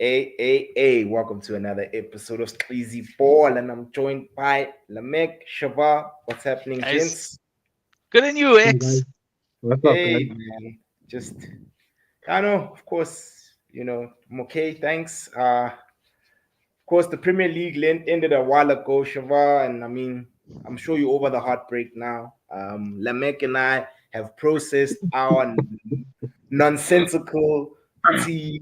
Welcome to another episode of sXizie Ball, and I'm joined by Lamek, Shava. What's happening, Guys, gents? good on you, Hey X. guys, what's up, Hey, guys? man. Just, I know, of course, I'm okay, thanks. Of course, the Premier League ended a while ago, Shava, and I mean, I'm sure you're over the heartbreak now. Lamek and I have processed our nonsensical tea.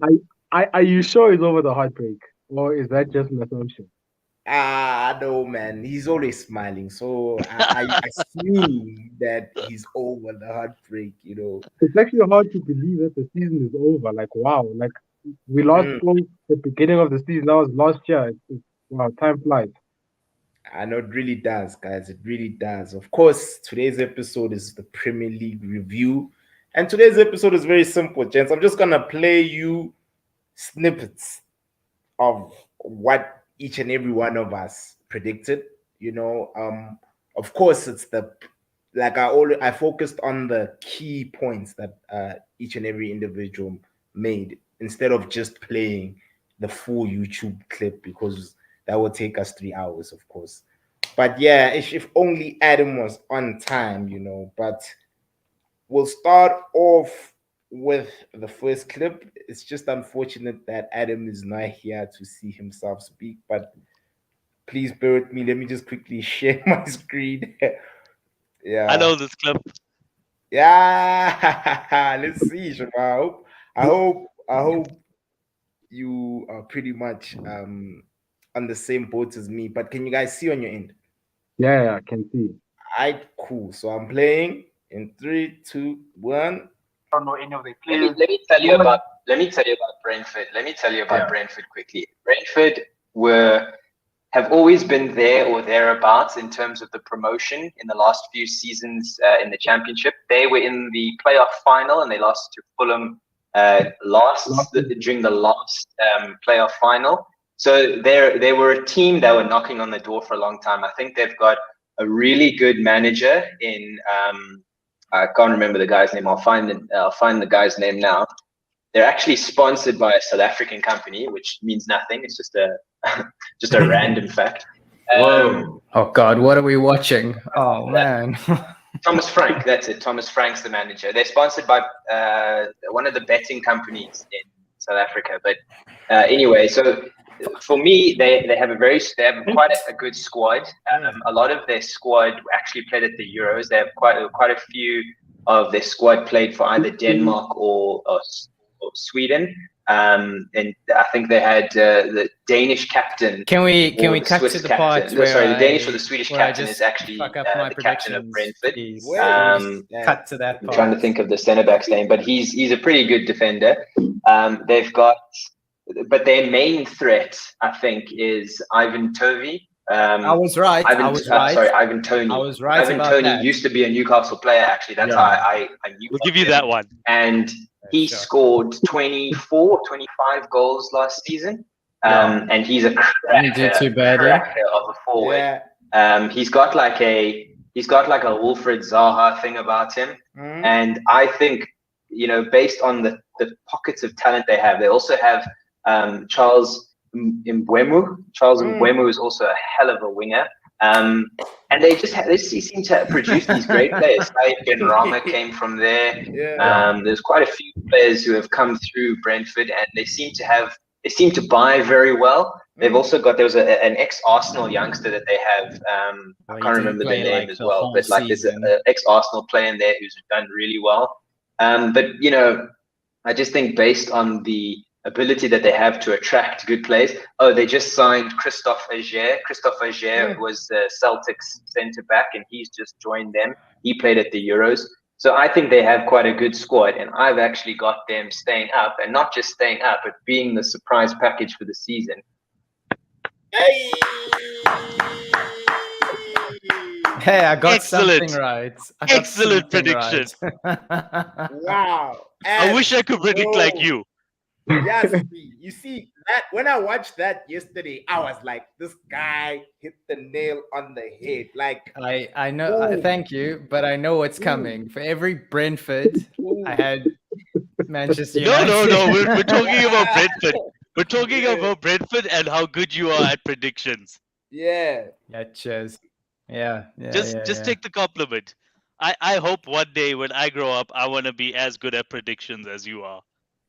Are you sure it's over the heartbreak, or is that just an assumption? No, man. He's always smiling, so I assume that he's over the heartbreak. It's actually hard to believe that the season is over. Like, wow, like we lost Mm, goal at the beginning of the season. That was last year. Wow, time flies. I know it really does, guys. It really does. Of course, today's episode is the Premier League review, and today's episode is very simple, gents. I'm just gonna play you snippets of what each and every one of us predicted. Of course, it's the like I focused on the key points that each and every individual made instead of just playing the full YouTube clip because that would take us 3 hours, of course. But yeah, if only Adam was on time. But we'll start off with the first clip. It's just unfortunate that Adam is not here to see himself speak, but please bear with me. Let me just quickly share my screen. I Yeah. know this clip. Yeah. Let's see, Shema. I hope you are pretty much on the same boat as me. But can you guys see on your end? Yeah, I can see. Alright, cool. So I'm playing in 3, 2, 1. I don't know any of the Let players. me tell you about Brentford. Let me tell you about Brentford quickly. Brentford have always been there or thereabouts in terms of the promotion in the last few seasons in the Championship. They were in the playoff final and they lost to Fulham during the last playoff final. So they were a team that were knocking on the door for a long time. I think they've got a really good manager in I can't remember the guy's name. I'll find the guy's name now. They're actually sponsored by a South African company, which means nothing. It's just a just a random fact. Whoa. Oh God, what are we watching? Oh man. Thomas Frank, that's it. Thomas Frank's the manager. They're sponsored by one of the betting companies in South Africa. But anyway, so for me, they have quite a good squad. A lot of their squad actually played at the Euros. They have quite a few of their squad played for either Denmark or Sweden. And I think they had the Danish captain. Can we the cut Swiss to the captain. part where the Danish or the Swedish where I captain just is actually fuck up my the captain of predictions, Brentford. please? Cut to that I'm part. trying to think of the centre back's name, but he's a pretty good defender. But their main threat, I think, is Ivan Tovey. I was right. Ivan Toney. I was right Ivan about Toney that. used to be a Newcastle player, actually. That's how I knew. We'll give you that one. And he scored 24, 25 goals last season. And he's a cracker of a forward. Yeah. He's got like a Wilfred Zaha thing about him. And I think, based on the pockets of talent they have, they also have Charles Mbeumo. Charles Mbeumo is also a hell of a winger. And they seem to produce these great players. Like Rama came from there. Yeah. There's quite a few players who have come through Brentford, and they seem to buy very well. They've also got, there was an ex-Arsenal youngster that they have. I can't remember the name as well, but like there's an ex-Arsenal player in there who's done really well. But I just think based on the ability that they have to attract good players. Oh, they just signed Christophe Aguer. Christophe Aguer was the Celtics centre back, and he's just joined them. He played at the Euros. So I think they have quite a good squad, and I've actually got them staying up, and not just staying up, but being the surprise package for the season. Hey, I got Excellent. something right. Excellent prediction. Wow. I wish I could predict like you. Yes, you see that when I watched that yesterday, I was like, this guy hit the nail on the head. Like I know. Thank you, but I know what's coming. For every Brentford, I had Manchester United. No. We're talking about Brentford. We're talking about Brentford and how good you are at predictions. Yeah. Yeah, cheers. Yeah. Just take the compliment. I hope one day when I grow up, I want to be as good at predictions as you are.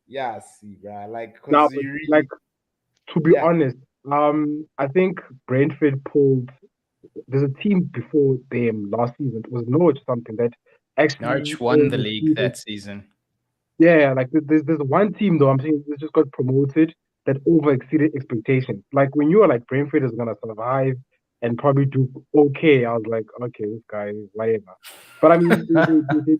Yeah, see, bro. Like, Now, because you really, like to be yeah. honest, I think Brentford pulled. There's a team before them last season. It was Norwich something that actually Norwich won the league overseeded- that season. Yeah, like there's one team though. I'm saying this just got promoted that over exceeded expectations. Like when you were like Brentford is gonna survive and probably do okay, I was like, okay, this guy whatever. But I mean,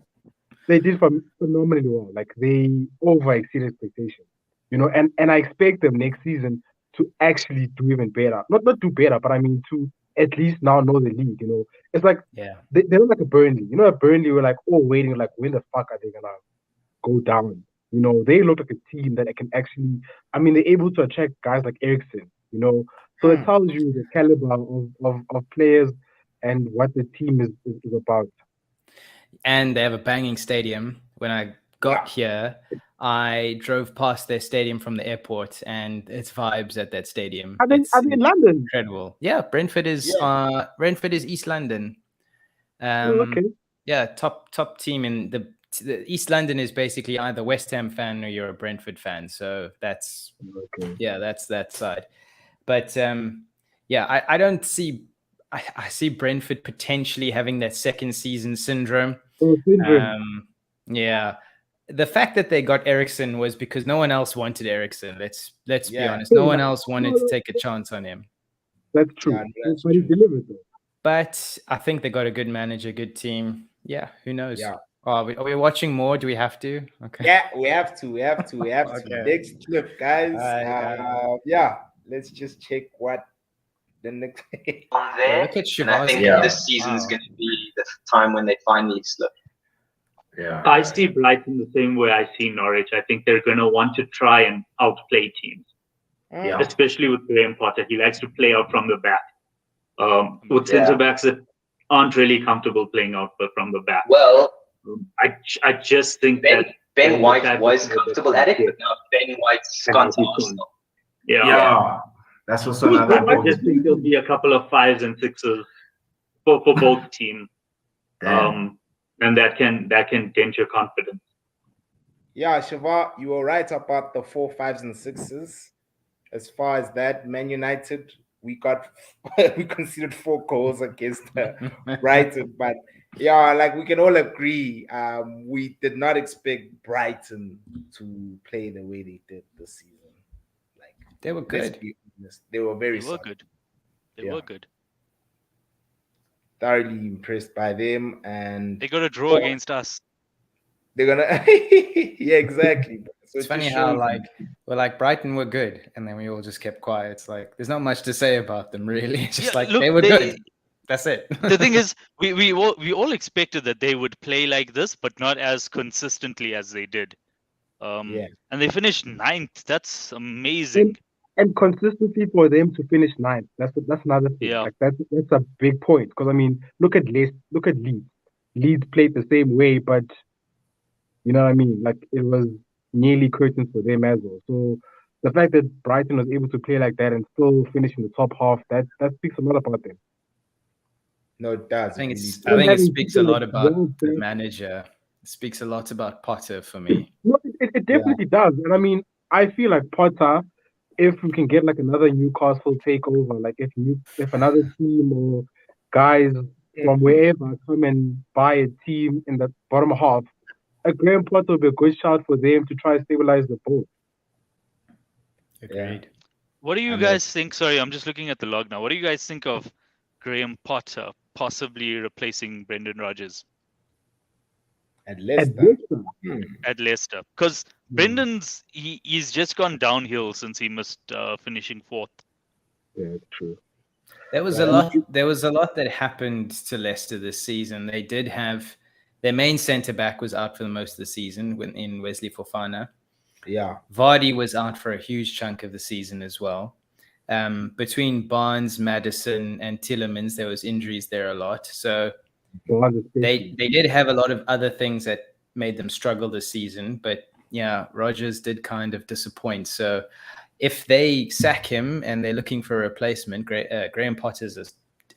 they did phenomenally well. Like they over exceeded expectations, and I expect them next season to actually do even better. Not do better, but I mean to at least now know the league. It's like Yeah. they're not like a Burnley. At Burnley we're like all waiting, like when the fuck are they gonna go down? They look like a team that can actually. I mean, they're able to attract guys like Ericsson. So it tells you the caliber of players and what the team is about. And they have a banging stadium. When I got here, I drove past their stadium from the airport, and it's vibes at that stadium. Are they in London? Incredible. Yeah, Brentford is East London. Okay. Yeah, top team in the East London is basically either West Ham fan or you're a Brentford fan. So that's that's that side. But I don't see. I see Brentford potentially having that second season syndrome. Yeah. The fact that they got Ericsson was because no one else wanted Ericsson. Let's be honest. No one else wanted to take a chance on him. That's true. But he delivered though. But I think they got a good manager, good team. Yeah, who knows? Yeah. Are we watching more? Do we have to? Okay. Yeah, we have to. Okay. Next clip, guys. Let's just check what the next. On there, Look at and I think Shavazzi. this season's going to be the time when they finally slip. Yeah. I see Brighton the same way I see Norwich. I think they're going to want to try and outplay teams, Yeah. especially with Graham Potter. He likes to play out from the back. With centre backs that aren't really comfortable playing out from the back. Well, I just think that Ben White was comfortable at it, but now Ben White's gone to Arsenal. Yeah. That's also another I important. just think there'll be a couple of 5s and 6s for both teams. And that can dent your confidence. Yeah, Shiva, you were right about the 4, 5s, and 6s. As far as that, Man United, we conceded 4 goals against Brighton, but yeah, like we can all agree, we did not expect Brighton to play the way they did this season. Like They were good. They were very good. They were good. Thoroughly impressed by them, and they got a draw against us. They're gonna, yeah, exactly. So it's funny how we're like Brighton were good, and then we all just kept quiet. It's like there's not much to say about them, really. It's just they were good. That's it. The thing is, we all expected that they would play like this, but not as consistently as they did. And they finished 9th. That's amazing. And consistency for them to finish 9th. That's another thing. Yeah. Like that's a big point, because I mean, look at Leeds. Leeds played the same way, but you know what I mean. Like it was nearly curtains for them as well. So the fact that Brighton was able to play like that and still finish in the top half, that speaks a lot about them. No, it does. I think it speaks a lot about the manager. It speaks a lot about Potter for me. No, it definitely does. And I mean, I feel like Potter, if we can get like another Newcastle takeover, like if another team or guys from wherever come and buy a team in the bottom half, a Graham Potter will be a good shot for them to try and stabilize the boat. Agreed. What do you guys think? Sorry, I'm just looking at the log now. What do you guys think of Graham Potter possibly replacing Brendan Rodgers at Leicester? At Leicester, because Brendan's he's just gone downhill since he missed finishing 4th. Yeah, true. There was a lot. There was a lot that happened to Leicester this season. They did have their main centre back was out for the most of the season in Wesley Fofana. Yeah, Vardy was out for a huge chunk of the season as well. Between Barnes, Maddison, and Tielemans, there was injuries there a lot. So they did have a lot of other things that made them struggle this season. But yeah, Rodgers did kind of disappoint. So if they sack him and they're looking for a replacement, Graham Potter's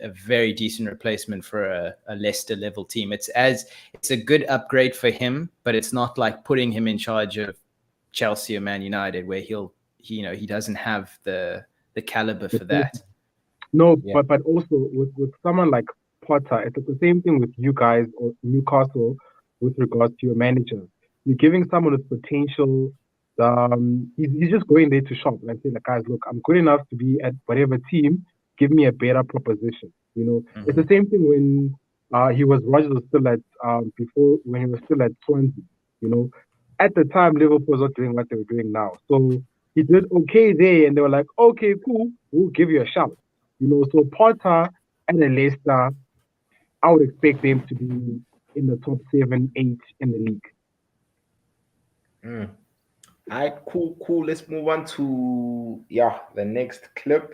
a very decent replacement for a Leicester level team. It's a good upgrade for him, but it's not like putting him in charge of Chelsea or Man United, where he doesn't have the caliber for that. No, but also with someone like Potter, it's the same thing with you guys or Newcastle with regards to your manager. You're giving someone with potential. He's just going there to shop and say, like, guys, look, I'm good enough to be at whatever team. Give me a better proposition. It's the same thing when Rodgers was still at before when he was still at Swansea. At the time Liverpool was not doing what they were doing now, so he did okay there, and they were like, okay, cool, we'll give you a shout. So Potter and Leicester, I would expect them to be in the top 7, 8 in the league. All right, cool. Let's move on to the next clip.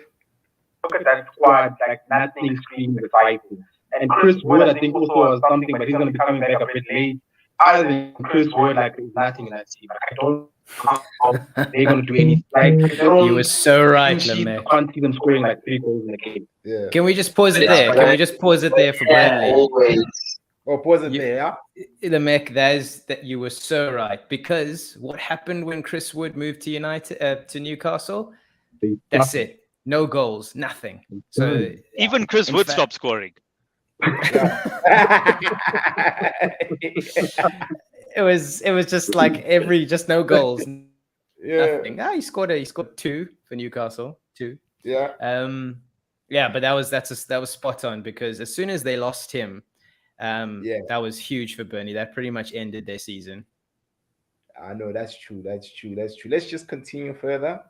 Look at that squad, like nothing screams exciting. And Chris Wood, I think, also was something, but he's going to be coming back a bit late. Other than Chris Wood, like, there's nothing in that team. I don't know how they're going to do anything. Like, you were so right, Lemay. I can't see them scoring like 3 goals in the game. Yeah. Can we just pause it there? Can we just pause it there for Burnley? Always. Oh, pause it there, yeah? Lemay, that you were so right, because what happened when Chris Wood moved to Newcastle? That's it. No goals, nothing. So even Chris Wood stopped scoring. It was just like just no goals. Yeah. Nothing. He scored 2 for Newcastle. 2. Yeah. But that was spot on, because as soon as they lost him, that was huge for Burnley. That pretty much ended their season. I know, that's true. Let's just continue further.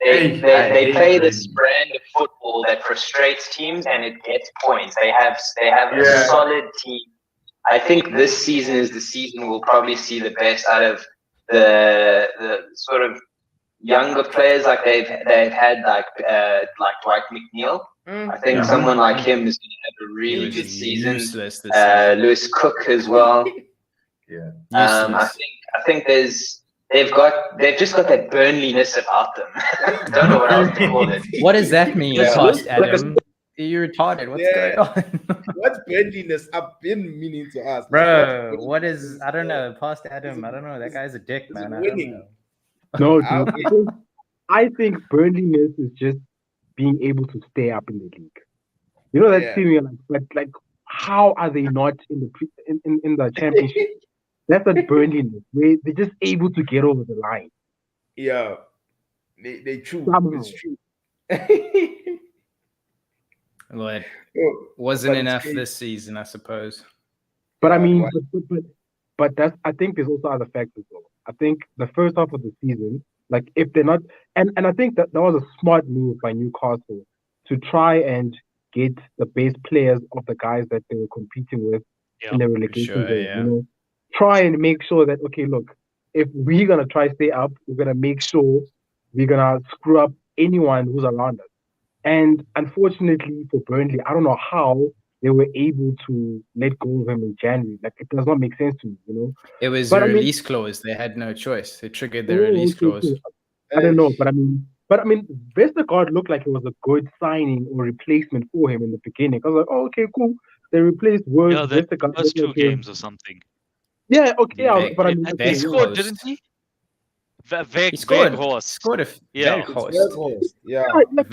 They play this brand of football that frustrates teams and it gets points. They have a solid team. I think this season is the season we'll probably see the best out of the sort of younger players like they've had like Dwight McNeil. I think someone like him is going to have a really good season. Useless this season. Lewis Cook as well. Yeah. I think they've just got that Burnley-ness about them. Don't know what else to call it. What does that mean, past Adam? You're retarded. What's going on? What's Burnley-ness? I've been meaning to ask. Bro, what is... I don't know. Past Adam, I don't know. That guy's a dick, man. I don't know. No, dude. I think Burnley-ness is just being able to stay up in the league. That team, you're like, how are they not in the championship? That's that Burnley-ness, where they're just able to get over the line. Yeah. They true. It's true. Well, it wasn't enough this season, I suppose. But I mean, but that's, I think there's also other factors though. I think the first half of the season, like if they're not, and I think that was a smart move by Newcastle to try and get the best players of the guys that they were competing with in the relegation game. Try and make sure that, okay, look, if we're gonna try stay up, we're gonna make sure we're gonna screw up anyone who's around us. And unfortunately for Burnley, I don't know how they were able to let go of him in January. Like, it does not make sense to me, It was a release clause. They had no choice. They triggered the release clause. I don't know, but I mean, Vestergaard looked like it was a good signing or replacement for him in the beginning. I was like, oh, okay, cool. They replaced Word. Yeah, the first 2 games or something. Yeah, okay, but I mean, he scored, didn't he? He scored.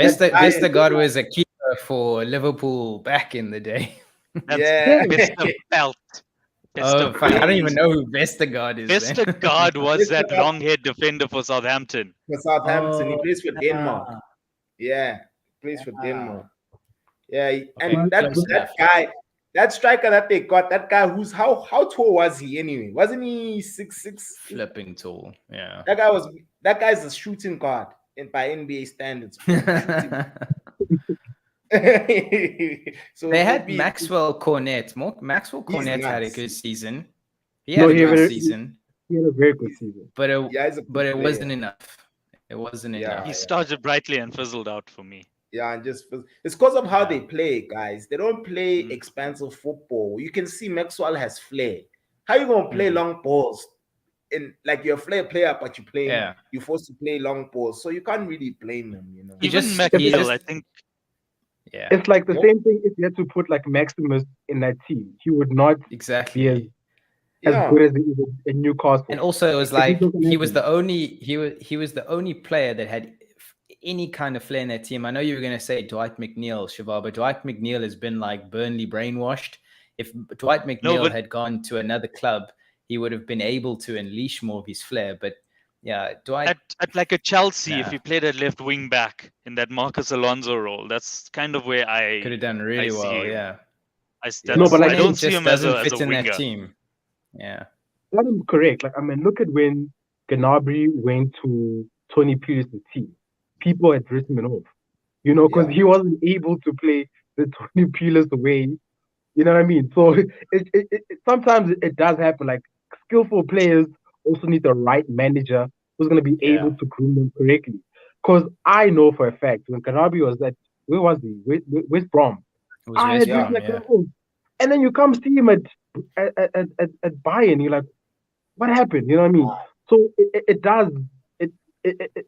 Vestergaard was a keeper for Liverpool back in the day. Mr. Belt. I don't even know who Vestergaard is. Vestergaard was that long-haired defender for Southampton. He plays for Denmark. Yeah, plays for Denmark. Yeah, and that guy, that striker that they got, that guy how tall was he anyway? Wasn't he 6'6"? Flipping tall. Yeah. That guy's a shooting guard by NBA standards. So they had Maxwell Cornet. Maxwell Cornet had a good season. He had a good season. He had a very good season. But it wasn't enough. It wasn't enough. He started brightly and fizzled out for me. Yeah, and it's because of how they play, guys. They don't play expansive football. You can see Maxwell has flair. How you gonna play long balls in like you're a flair player, but you're playing. Yeah. You're forced to play long balls, so you can't really blame them. He Even just- McNeil, I think. Yeah, It's like the Yep. same thing if you had to put like Maximus in that team. He would not be exactly. as Yeah. good as he is in Newcastle. And also, it was It like doesn't he was happen. the only he was the only player that had any kind of flair in that team. I know you were going to say Dwight McNeil, Shiva, but Dwight McNeil has been like Burnley brainwashed. If Dwight McNeil had gone to another club, he would have been able to unleash more of his flair. But yeah, Dwight At like a Chelsea, if Nah. he played at left wing back in that Marcus Alonso role, that's kind of where I could have done really see well. him. Yeah, No, but like, I don't Fournette see just him as doesn't a fit in winger. that team. Yeah, that is correct. Like, I mean, look at when Gnabry went to Tony Pulis' team. People had written him off, because Yeah. he wasn't able to play the Tony Pulis way. You know what I mean? So sometimes it does happen. Like, skillful players also need the right manager who's going to be Yeah. able to groom them correctly. Because I know for a fact when Gnabry was at, where was he? West Brom. it was I West had Brom, like, yeah. oh. And then you come see him at Bayern, you're like, what happened? You know what I mean? So it does.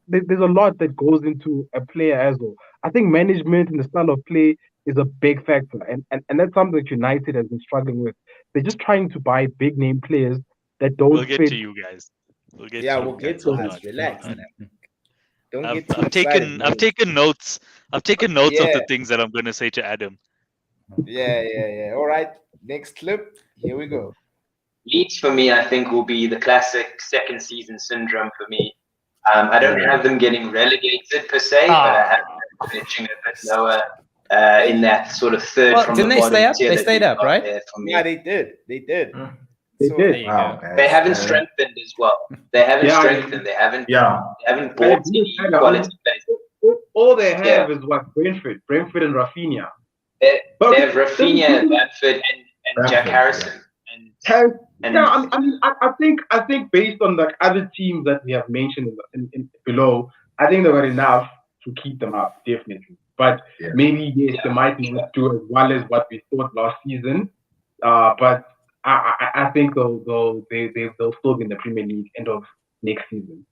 There's a lot that goes into a player as well. I think management and the style of play is a big factor, and that's something that United has been struggling with. They're just trying to buy big name players that don't We'll get fit. to you guys. We'll get Yeah, to we'll you get guys. to Hold us. on. Relax. Hold on. Don't get too I've excited. taken notes. I've taken notes of the Yeah. things that I'm going to say to Adam. Yeah. All right. Next clip. Here we go. Leeds for me, I think, will be the classic second season syndrome for me. I don't have them getting relegated per se, but I have them finishing a bit lower in that sort of third Well, from didn't the they bottom stay up? tier. They that stayed we've up, got right? there for me. Yeah, they did. They There did. you Wow, go. guys. They haven't strengthened as well. They haven't Yeah, strengthened. They haven't Yeah. bought any quality players. All they have is what Brentford and Rafinha. They But have Rafinha, Bamford, and Jack Bamford, Harrison. I think based on the other teams that we have mentioned in below, I think they were enough to keep them up, definitely. But Yeah. maybe yes, they might not do as well as what we thought last season. But I think they'll still be in the Premier League end of next season.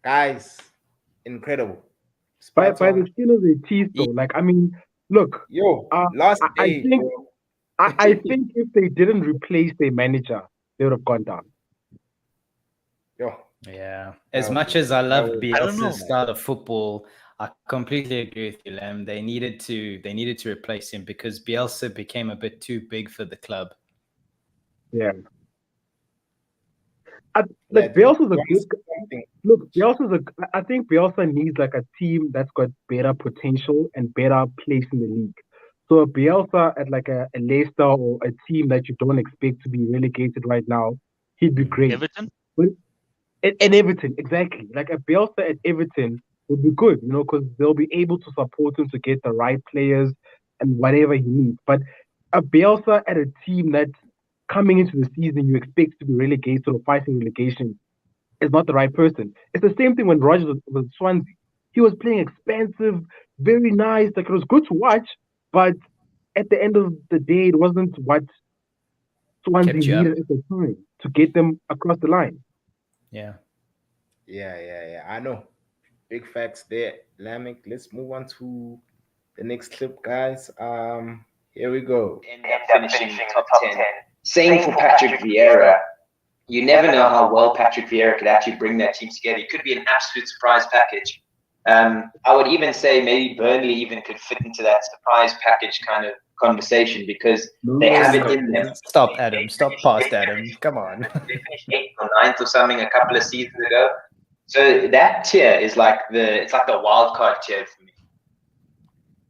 Guys, incredible. By Spot on. the skin of their teeth, though. Like, I mean, look, Yo, last I day, think bro. I think if they didn't replace their manager, they would have gone down. Yo, Yeah. As That much was- as I loved that was- I don't know. Bielsa's style of football, I completely agree with you, Lam. They needed to replace him because Bielsa became a bit too big for the club. Yeah. Yeah, Bielsa's a you good. something. Look, I think Bielsa needs like a team that's got better potential and better place in the league. So a Bielsa at like a Leicester or a team that you don't expect to be relegated right now, he'd be great. Everton? And Everton, exactly. Like a Bielsa at Everton would be good, because they'll be able to support him to get the right players and whatever he needs. But a Bielsa at a team that's coming into the season you expect to be relegated or fighting relegation is not the right person. It's the same thing when Rodgers was at Swansea. He was playing expensive, very nice. Like, it was good to watch, but at the end of the day, it wasn't what Swansea Kept you up. needed at the time to get them across the line. Yeah. Yeah. I know. Big facts there. Lamek, let's move on to the next clip, guys. Here we go. End up finishing top 10. Same for Patrick Vieira. You never know how well Patrick Vieira could actually bring that team together. He could be an absolute surprise package. I would even say maybe Burnley even could fit into that surprise package kind of conversation because they have it in them. Stop, Adam. Stop past Adam. Come on. They finished 8th or 9th or something a couple of seasons ago. So that tier is like the wild card tier for me.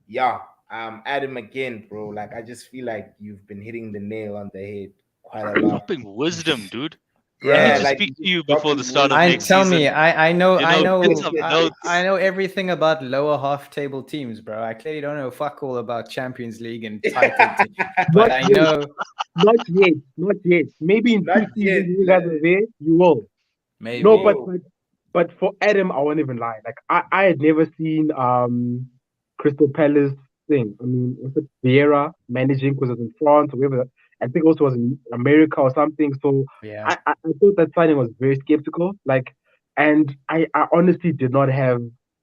Yeah. Adam again, bro. Like, I just feel like you've been hitting the nail on the head quite a lot. Dropping wisdom, dude. I Yeah, need to like, speak to you before the start of I next tell season. me, I know get some notes. I know everything about lower half table teams, bro. I clearly don't know fuck all about Champions League and title teams, but I know Not yet. Maybe in 2 Not seasons yet. you guys are there, you will. maybe. No, but for Adam, I won't even lie. Like I had never seen Crystal Palace thing. I mean, was it Vieira managing because it's in France or whatever? I think also was in America or something. So Yeah. I thought that signing was very skeptical. Like, and I honestly did not have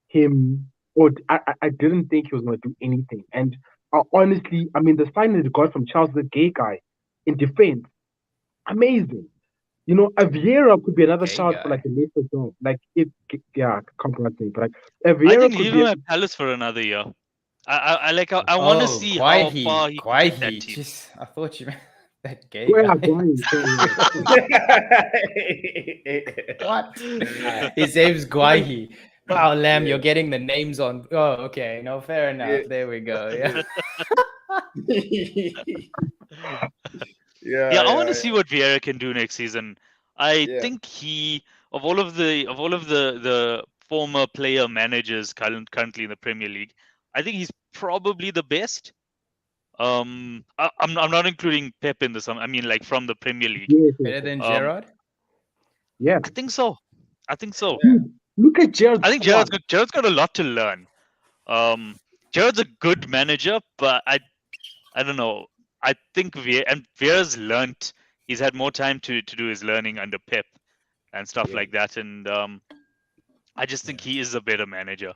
him, or I didn't think he was going to do anything. And honestly, I mean, the signing they got from Charles, the gay guy, in defense, amazing. You know, a Vieira could be another Gay shout for guy. like a lesser job. Like, if yeah, I can't pronounce it, but like a I Vieira think could leave be. him at Palace for another year. I like. I want to see how far he can take that Guahi. team. Jeez, I thought you meant that gay Where guy. What? His name's Guahi. Wow, Lamb, you're getting the names on. Oh, okay. No, fair enough. Yeah. There we go. Yeah. Yeah, I want to see what Vieira can do next season. I think he of all of the former player managers currently in the Premier League, I think he's probably the best. I'm not including Pep in this. I mean, like from the Premier League. Better than Gerrard? Yeah. I think so. Dude, look at Gerrard's I think squad. Gerrard's got a lot to learn. Gerrard's a good manager, but I don't know. I think Vieira's learnt. He's had more time to do his learning under Pep and stuff like that. And I just think he is a better manager.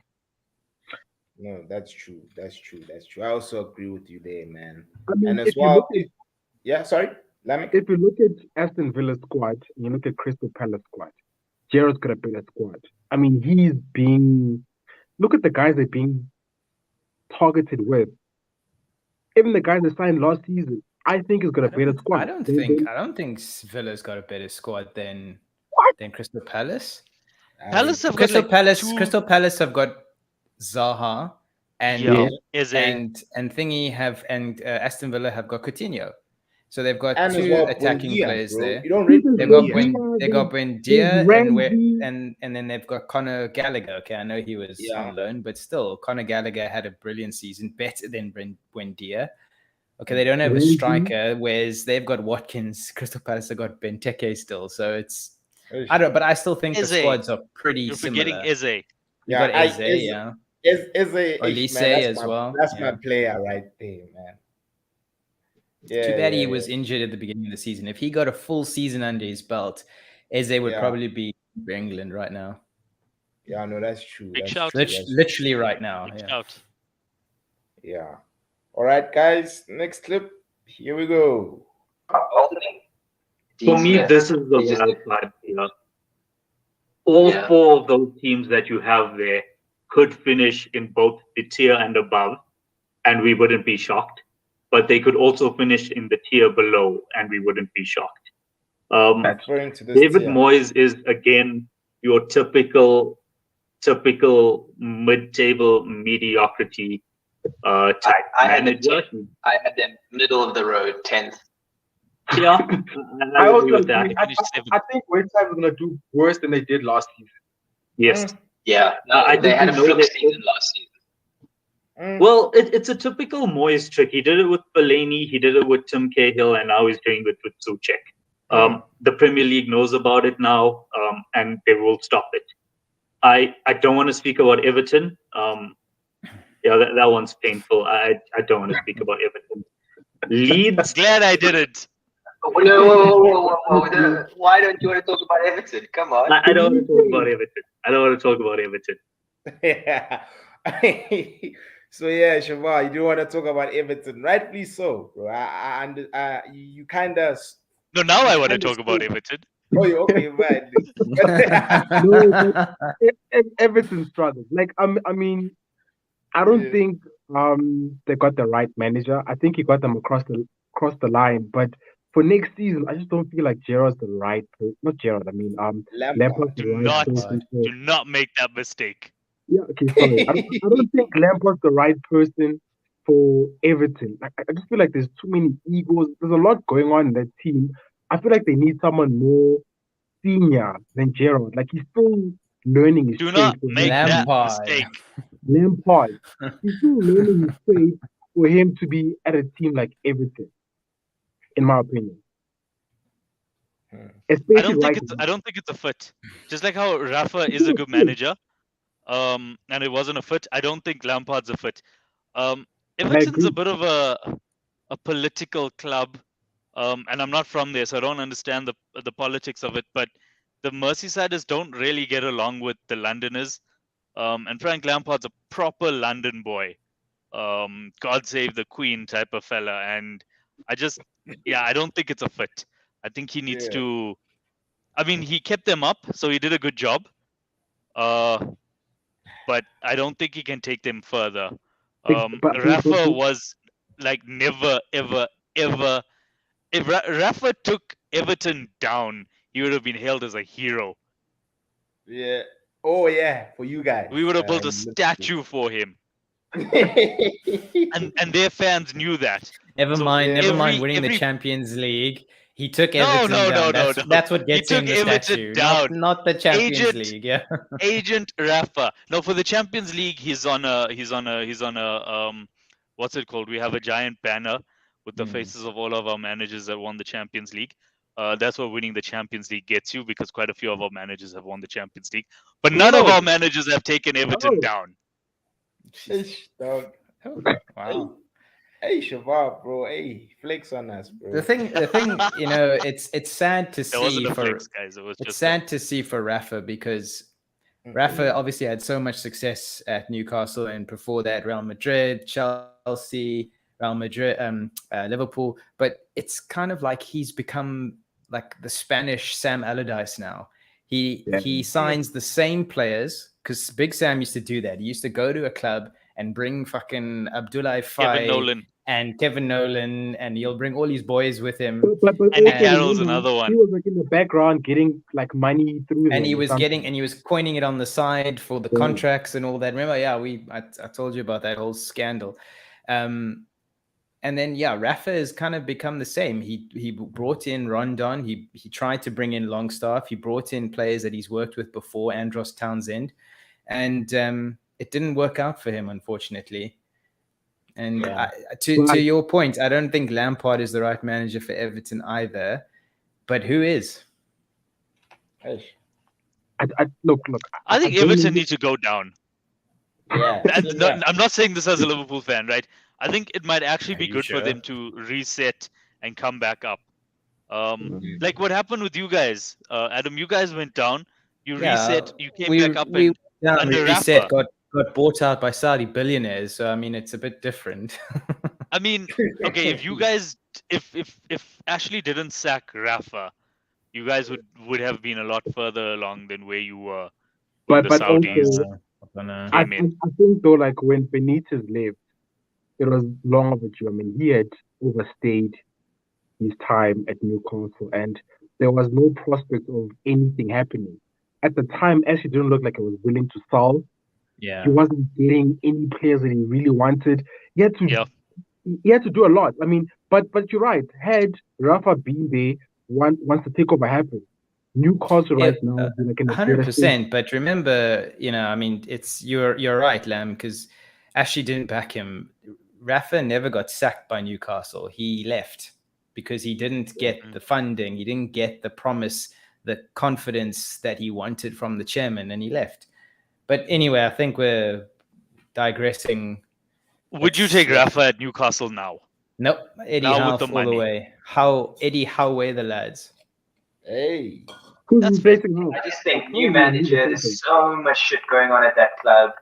No, that's true. I also agree with you there, man. I mean, And as if you well, look at sorry, Lamik? if you look at Aston Villa's squad and you look at Crystal Palace squad, Gerrard's got a better squad. I mean, look at the guys they're being targeted with. Even the guys that signed last season, I think he's got a better squad. I don't think Villa's got a better squad than Crystal Palace. Palace have Crystal got Crystal Palace have got Zaha and Aston Villa have got Coutinho. So they've got two attacking players there. You don't really They got Buendia and then they've got Conor Gallagher. Okay, I know he was on loan, but still, Conor Gallagher had a brilliant season, better than Buendia. Okay, they don't have a striker, whereas they've got Watkins. Crystal Palace have got Benteke still, so it's but I still think the squads are pretty similar. You're forgetting Eze. You got Eze, yeah. Eze Olise as well. That's my player right there, man. Yeah, too bad he was injured at the beginning of the season. If he got a full season under his belt, Eze would probably be for England right now. Yeah, no, that's true. Big shout. Literally right now. Big shout. Yeah. All right, guys. Next clip. Here we go. For me, this is the wild card here. All four of those teams that you have there could finish in both the tier and above, and we wouldn't be shocked. But they could also finish in the tier below, and we wouldn't be shocked. David Moyes is again your typical mid-table mediocrity type manager. I had them middle of the road, 10th. Yeah, I also agree. I think West Ham is going to do worse than they did last season. Yes. Yeah, they had a flip season last season. Well, it's a typical Moyes trick. He did it with Fellaini, he did it with Tim Cahill, and now he's doing it with Souček. The Premier League knows about it now, and they will stop it. I don't want to speak about Everton. That one's painful. I don't want to speak about Everton. Leeds. Glad I didn't. Whoa. Why don't you want to talk about Everton? Come on. I don't want to talk about Everton. Yeah. So yeah, Shavar, you do want to talk about Everton, rightfully so, bro. You kind of. No, now I want to talk about Everton. Oh, okay, right. Everton struggles. Like, I mean, I don't think they got the right manager. I think he got them across the line, but for next season, I just don't feel like Gerrard's the right person. Not Gerrard. I mean, Lampard's the right person. Do not make that mistake. Yeah, okay, sorry. I don't think Lampard's the right person for Everton. Like, I just feel like there's too many egos. There's a lot going on in that team. I feel like they need someone more senior than Gerrard. Like, he's still learning his trade. Do not make that mistake. Lampard. He's still learning his trade for him to be at a team like Everton, in my opinion. Especially I don't think it's a fit. Just like how Rafa is a good manager, and it wasn't a fit. I don't think Lampard's a fit. Everton's a bit of a political club. And I'm not from there, so I don't understand the politics of it. But the Merseysiders don't really get along with the Londoners. And Frank Lampard's a proper London boy. God save the Queen type of fella. And I don't think it's a fit. I think he needs to. I mean, he kept them up, so he did a good job. But I don't think he can take them further. Rafa was like never, ever, ever. If Rafa took Everton down, he would have been hailed as a hero. Yeah. Oh yeah, for you guys. We would have built a statue for him. and their fans knew that. Never mind winning the Champions League. He took Everton down. That's what gets him the statue. Not the Champions League. Yeah. Agent Rafa. No, for the Champions League, he's on a what's it called? We have a giant banner with the faces of all of our managers that won the Champions League. That's what winning the Champions League gets you, because quite a few of our managers have won the Champions League, but none of our managers have taken Everton down. Dog. Wow. Hey, Shabab, bro. Hey, flex on us, bro. The thing, it's sad to see to see for Rafa, because Rafa obviously had so much success at Newcastle, and before that, Real Madrid, Chelsea, Real Madrid, Liverpool. But it's kind of like he's become like the Spanish Sam Allardyce now. He signs the same players, because Big Sam used to do that. He used to go to a club and bring fucking Abdoulaye Faye and Kevin Nolan, and he'll bring all his boys with him. And Carroll's another one. He was like in the background getting like money through. And he was coining it on the side for the contracts and all that. Remember? Yeah, I told you about that whole scandal. And then Rafa has kind of become the same. He brought in Rondon. He tried to bring in Longstaff. He brought in players that he's worked with before, Andros Townsend, and it didn't work out for him, unfortunately. And to your point, I don't think Lampard is the right manager for Everton either. But who is? Look. I think Everton needs to go down. Yeah. I'm not saying this as a Liverpool fan, right? I think it might actually be good for them to reset and come back up. Like what happened with you guys, Adam. You guys went down. You reset. You came back up. We reset. Got bought out by Saudi billionaires. So I mean, it's a bit different. I mean, okay, if you guys, if Ashley didn't sack Rafa, you guys would have been a lot further along than where you were. But also, I think though, like when Benitez left, it was long overdue. I mean, he had overstayed his time at Newcastle, and there was no prospect of anything happening. At the time, Ashley didn't look like he was willing to sell. Yeah, he wasn't getting any players that he really wanted. He had to do a lot. I mean, but you're right. Had Rafa been there, once the takeover happened, Newcastle right now is like 100%. But remember, I mean, you're right, Lam, because Ashley didn't back him. Rafa never got sacked by Newcastle. He left because he didn't get the funding. He didn't get the promise, the confidence that he wanted from the chairman, and he left. But anyway, I think we're digressing. Would you take Rafa at Newcastle now? Nope. Eddie Howe all the way. Eddie Howe the lads. Hey. I just think new manager, there's so much shit going on at that club.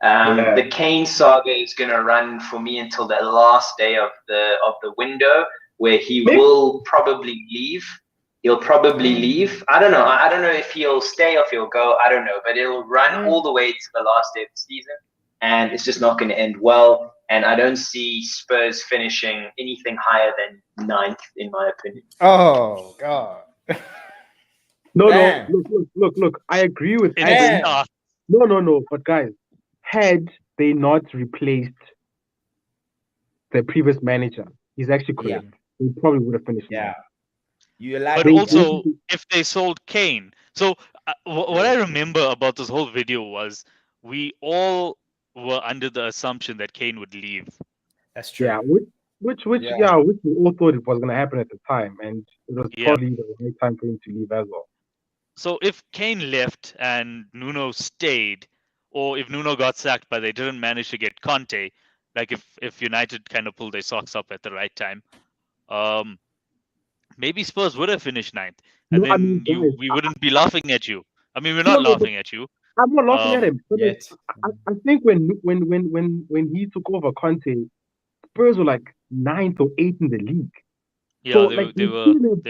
The Kane saga is going to run for me until the last day of the window, where he will probably leave. He'll probably leave. I don't know. I don't know if he'll stay or if he'll go. I don't know. But it'll run all the way to the last day of the season, and it's just not going to end well. And I don't see Spurs finishing anything higher than 9th, in my opinion. Oh God. No. Look. I agree with that. No. But guys, had they not replaced the previous manager, he's actually correct. They probably would have finished. Yeah. But also, if they sold Kane. So what I remember about this whole video was we all were under the assumption that Kane would leave. That's true. Yeah, which we all thought it was going to happen at the time, and it was probably the right time for him to leave as well. So if Kane left and Nuno stayed, or if Nuno got sacked but they didn't manage to get Conte, like if United kind of pulled their socks up at the right time, maybe Spurs would have finished ninth, and No, I then mean, guys, we wouldn't be laughing at you. I mean, we're no, not no, but laughing at you. I'm not laughing at him. But Yet. I think when he took over Conte, Spurs were like 9th or 8th in the league. Yeah, So they like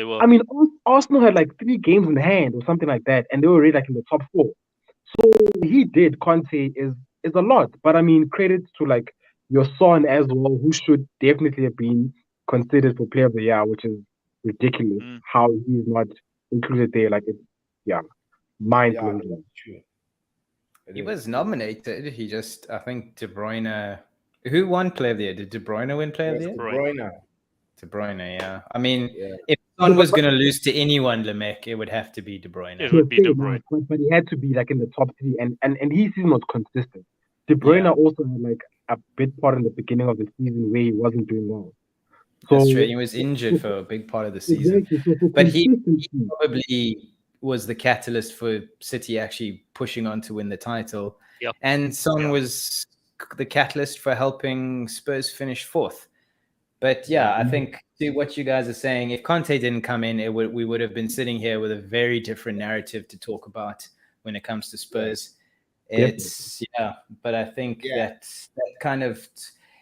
were. I mean, Arsenal had like 3 games in hand or something like that, and they were already like in the top 4. So he did. Conte is a lot, but I mean, credit to like your son as well, who should definitely have been considered for Player of the Year, which is ridiculous how he's not included there. Like it's mind blowing. Yeah, true. He was nominated. He just, I think, De Bruyne. Who won Player of the Year? Did De Bruyne win Player of the Year? De Bruyne, yeah. I mean, if Son was going to lose to anyone, Lemec, it would have to be De Bruyne. It would be De Bruyne. But he had to be like in the top 3, and his season was consistent. De Bruyne also had like a bit part in the beginning of the season where he wasn't doing well. So, that's true. He was injured for a big part of the season. Exactly. But he probably was the catalyst for City actually pushing on to win the title. Yep. And Son was the catalyst for helping Spurs finish 4th. But I think to what you guys are saying, if Conte didn't come in, we would have been sitting here with a very different narrative to talk about when it comes to Spurs. It's but I think that kind of,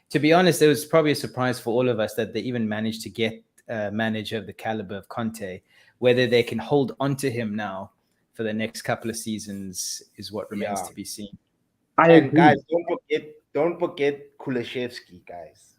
to be honest, it was probably a surprise for all of us that they even managed to get a manager of the caliber of Conte. Whether they can hold on to him now for the next couple of seasons is what remains to be seen. And guys, don't forget Kulishevsky, guys.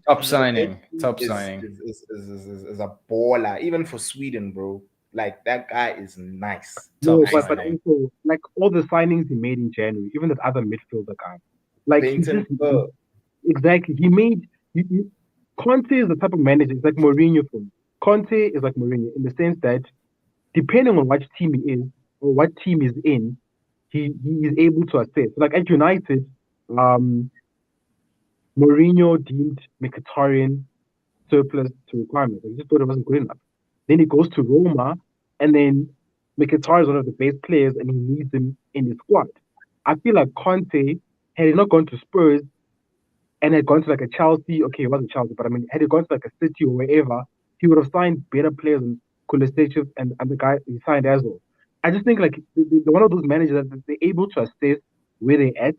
Top signing is a baller, even for Sweden, bro. Like that guy is nice. No, but also like all the signings he made in January, even that other midfielder guy, like exactly, he made. Conte is the type of manager. It's like Mourinho for me. Conte is like Mourinho in the sense that depending on which team he is or what team he's in, he is able to assess. Like at United, Mourinho deemed Mkhitaryan surplus to requirements. He just thought it wasn't good enough. Then he goes to Roma, and then Mkhitaryan is one of the best players, and he needs him in his squad. I feel like Conte, had he not gone to Spurs and had gone to like a Chelsea, okay, it wasn't Chelsea, but I mean, had he gone to like a City or wherever, he would have signed better players than Kulisic and the guy he signed as well. I just think like they're one of those managers that they're able to assess where they're at,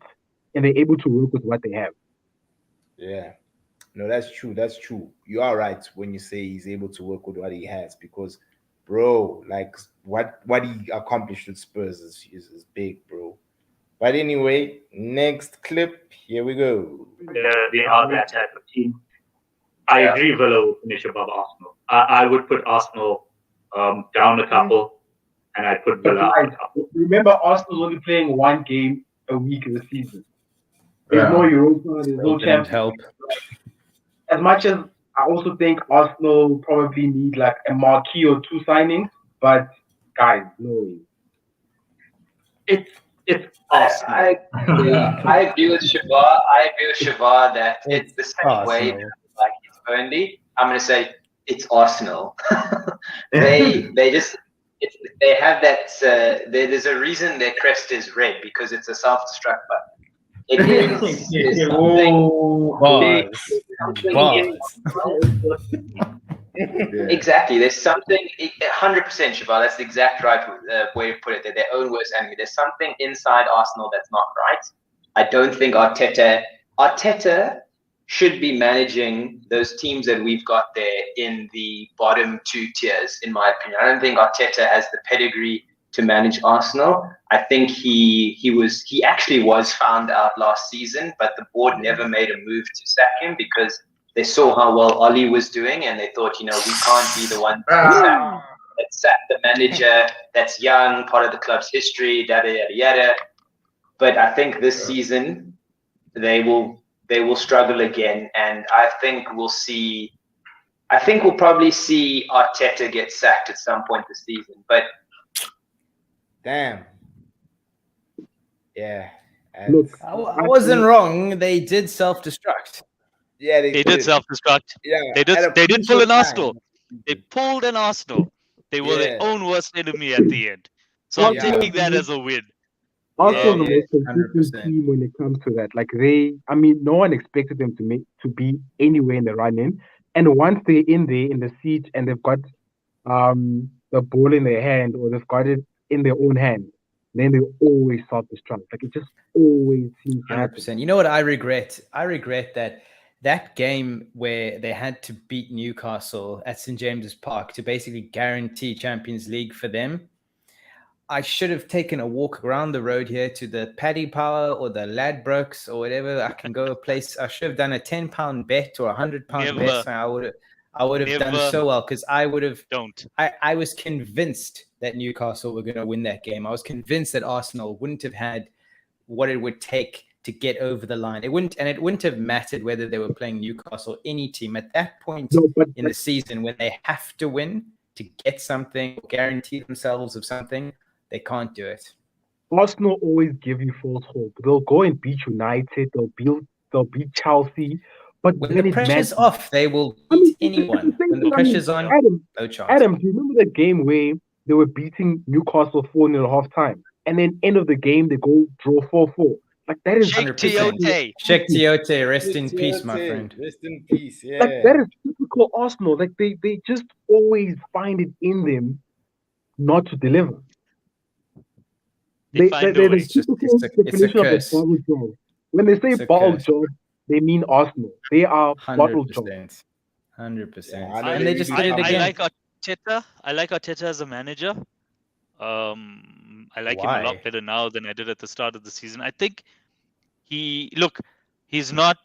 and they're able to work with what they have. Yeah. No, that's true. That's true. You are right when you say he's able to work with what he has, because, bro, like what he accomplished with Spurs is big, bro. But anyway, next clip. Here we go. They are that type of team. I agree Villa will finish above Arsenal. I would put Arsenal down a couple, and I'd put Villa up a couple. Remember, Arsenal's only playing 1 game a week in the season. There's no Europa, there's no Champions. Help. As much as I also think Arsenal probably need like a marquee or 2 signings, but guys, no. It's Arsenal. I agree with Shavar that it's the same way like it's Burnley. I'm going to say it's Arsenal. they have that. There's a reason their crest is red, because it's a self-destruct button. Exactly. There's something 100% Shavar. That's the exact right way to put it. They're their own worst enemy. There's something inside Arsenal that's not right. I don't think Arteta should be managing those teams that we've got there in the bottom 2 tiers, in my opinion. I don't think Arteta has the pedigree to manage Arsenal. I think he actually was found out last season, but the board never made a move to sack him because they saw how well Oli was doing, and they thought, we can't be the one that sack the manager that's young, part of the club's history, yada yada yada. But I think this season they will struggle again, and I think we'll probably see Arteta get sacked at some point this season. But damn. Yeah. Look, I wasn't wrong. They did self-destruct. Yeah, they did self-destruct. Yeah, they did pull an Arsenal. They pulled an Arsenal. They were their own worst enemy at the end. So I'm taking that as a win. Arsenal the most consistent team when it comes to that. Like no one expected them to be anywhere in the run-in. And once they're in there in the seat and they've got the ball in their hand or they've got it in their own hand, then they always start to struggle. Like it just always seems to happen. 100%. You know what I regret? I regret that game where they had to beat Newcastle at St. James's Park to basically guarantee Champions League for them. I should have taken a walk around the road here to the Paddy Power or the Ladbrokes or whatever. I can go a place. I should have done a £10 bet or a £100 bet. I would have done so well because I would have. Don't. I was convinced that Newcastle were going to win that game. I was convinced that Arsenal wouldn't have had what it would take to get over the line. It wouldn't have mattered whether they were playing Newcastle, any team at that point in the season when they have to win to get something, guarantee themselves of something. They can't do it. Arsenal always give you false hope. They'll go and beat United. They'll beat Chelsea. But when the pressure's off, they will beat anyone. When the pressure's on, no chance. Adam, do you remember that game where they were beating Newcastle 4-0 at halftime? And then end of the game, they go draw 4-4. Like that is 100%. Sheikh Tiote, rest in peace, my friend. Rest in peace, yeah. Like that is typical Arsenal. Like they just always find it in them not to deliver. It's a curse. When they say bottle job, they mean Arsenal. They are bottle job. 100%. Yeah, and they just did it again. I like Arteta. I like Arteta as a manager. I like him a lot better now than I did at the start of the season. I think he's not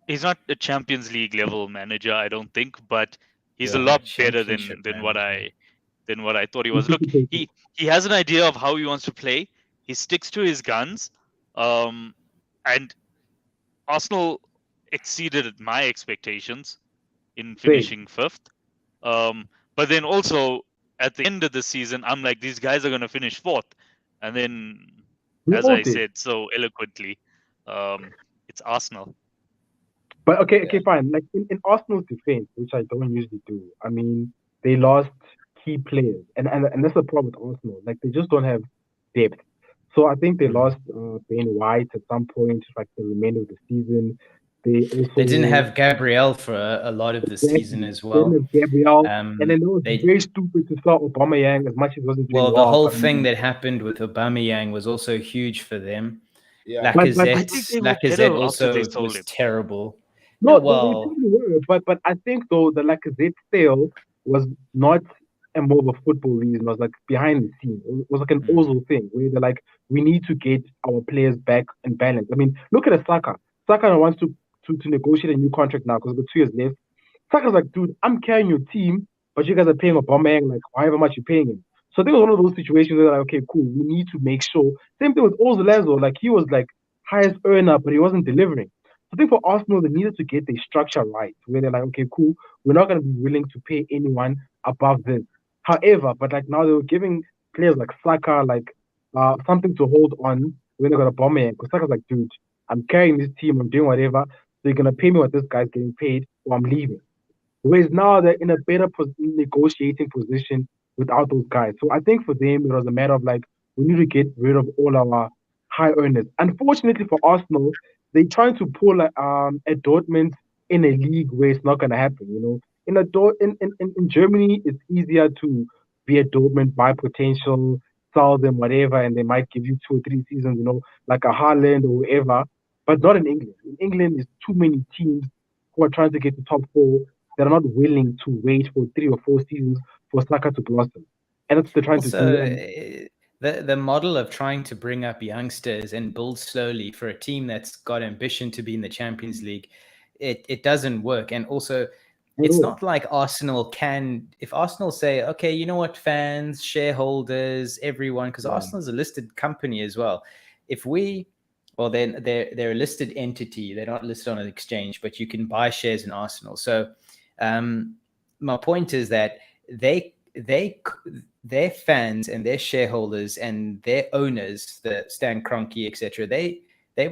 a Champions League level manager, I don't think, but he's a lot better than what I thought he was. Look, he has an idea of how he wants to play. He sticks to his guns. And Arsenal exceeded my expectations in finishing fifth. But then also at the end of the season, I'm like, these guys are going to finish fourth. And then, as I said so eloquently, it's Arsenal. But okay, fine. Like in Arsenal's defense, which I don't usually do, I mean, they lost key players. And that's the problem with Arsenal. Like, they just don't have depth. So I think they lost Ben White at some point, like the remainder of the season. They didn't have Gabriel for a lot of the season as well. Gabriel, and then it was very stupid to start Aubameyang as much as it wasn't doing well. The whole thing that happened with Aubameyang was also huge for them. Yeah. Lacazette also was terrible. No, well, but I think though the Lacazette sale was not a more of a football reason. It was like behind the scenes. It was like an Ozil thing where they're like, we need to get our players back in balance. I mean, look at Saka. Saka wants to negotiate a new contract now because we've got 2 years left. Saka's like, dude, I'm carrying your team, but you guys are paying Aubameyang like however much you're paying him. So I think it was one of those situations where they're like, okay, cool, we need to make sure. Same thing with Ozil as well. Like he was like highest earner, but he wasn't delivering. I think for Arsenal, they needed to get their structure right, where they're like, okay, cool, we're not going to be willing to pay anyone above this. However, but like now they were giving players like Saka like something to hold on when they got Aubameyang. Because Saka's like, dude, I'm carrying this team, I'm doing whatever. So you're gonna pay me what this guy's getting paid, or I'm leaving. Whereas now they're in a better negotiating position without those guys. So I think for them it was a matter of like, we need to get rid of all our high earners. Unfortunately for Arsenal, they're trying to pull a Dortmund in a league where it's not gonna happen. You know, in Germany, it's easier to be a Dortmund, buy potential, sell them, whatever, and they might give you 2 or 3 seasons. You know, like a Haaland or whoever. But not in England. In England, there's too many teams who are trying to get to top 4 that are not willing to wait for 3 or 4 seasons for Saka to blossom. And that's what they're trying to do. The model of trying to bring up youngsters and build slowly for a team that's got ambition to be in the Champions League, it doesn't work. And also, it's not like Arsenal can, if Arsenal say, okay, you know what, fans, shareholders, everyone, because Arsenal is a listed company as well. Well, then they're a listed entity. They're not listed on an exchange, but you can buy shares in Arsenal. So my point is that their fans and their shareholders and their owners, the Stan Kroenke, etc., they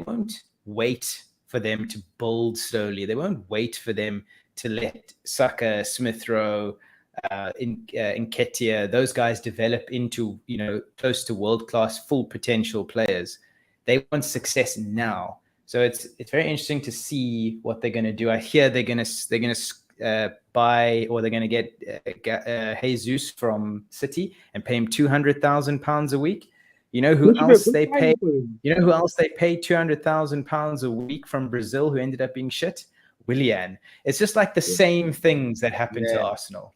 won't wait for them to build slowly. They won't wait for them to let Saka, Smith Rowe, Nketiah, those guys develop into, close to world-class, full potential players. They want success now. So it's very interesting to see what they're going to do. I hear they're going to buy, or they're going to get Jesus from City and pay him £200,000 a week. You know who else they pay? You know who else they pay £200,000 a week from Brazil, who ended up being shit? Willian. It's just like the same things that happened to Arsenal.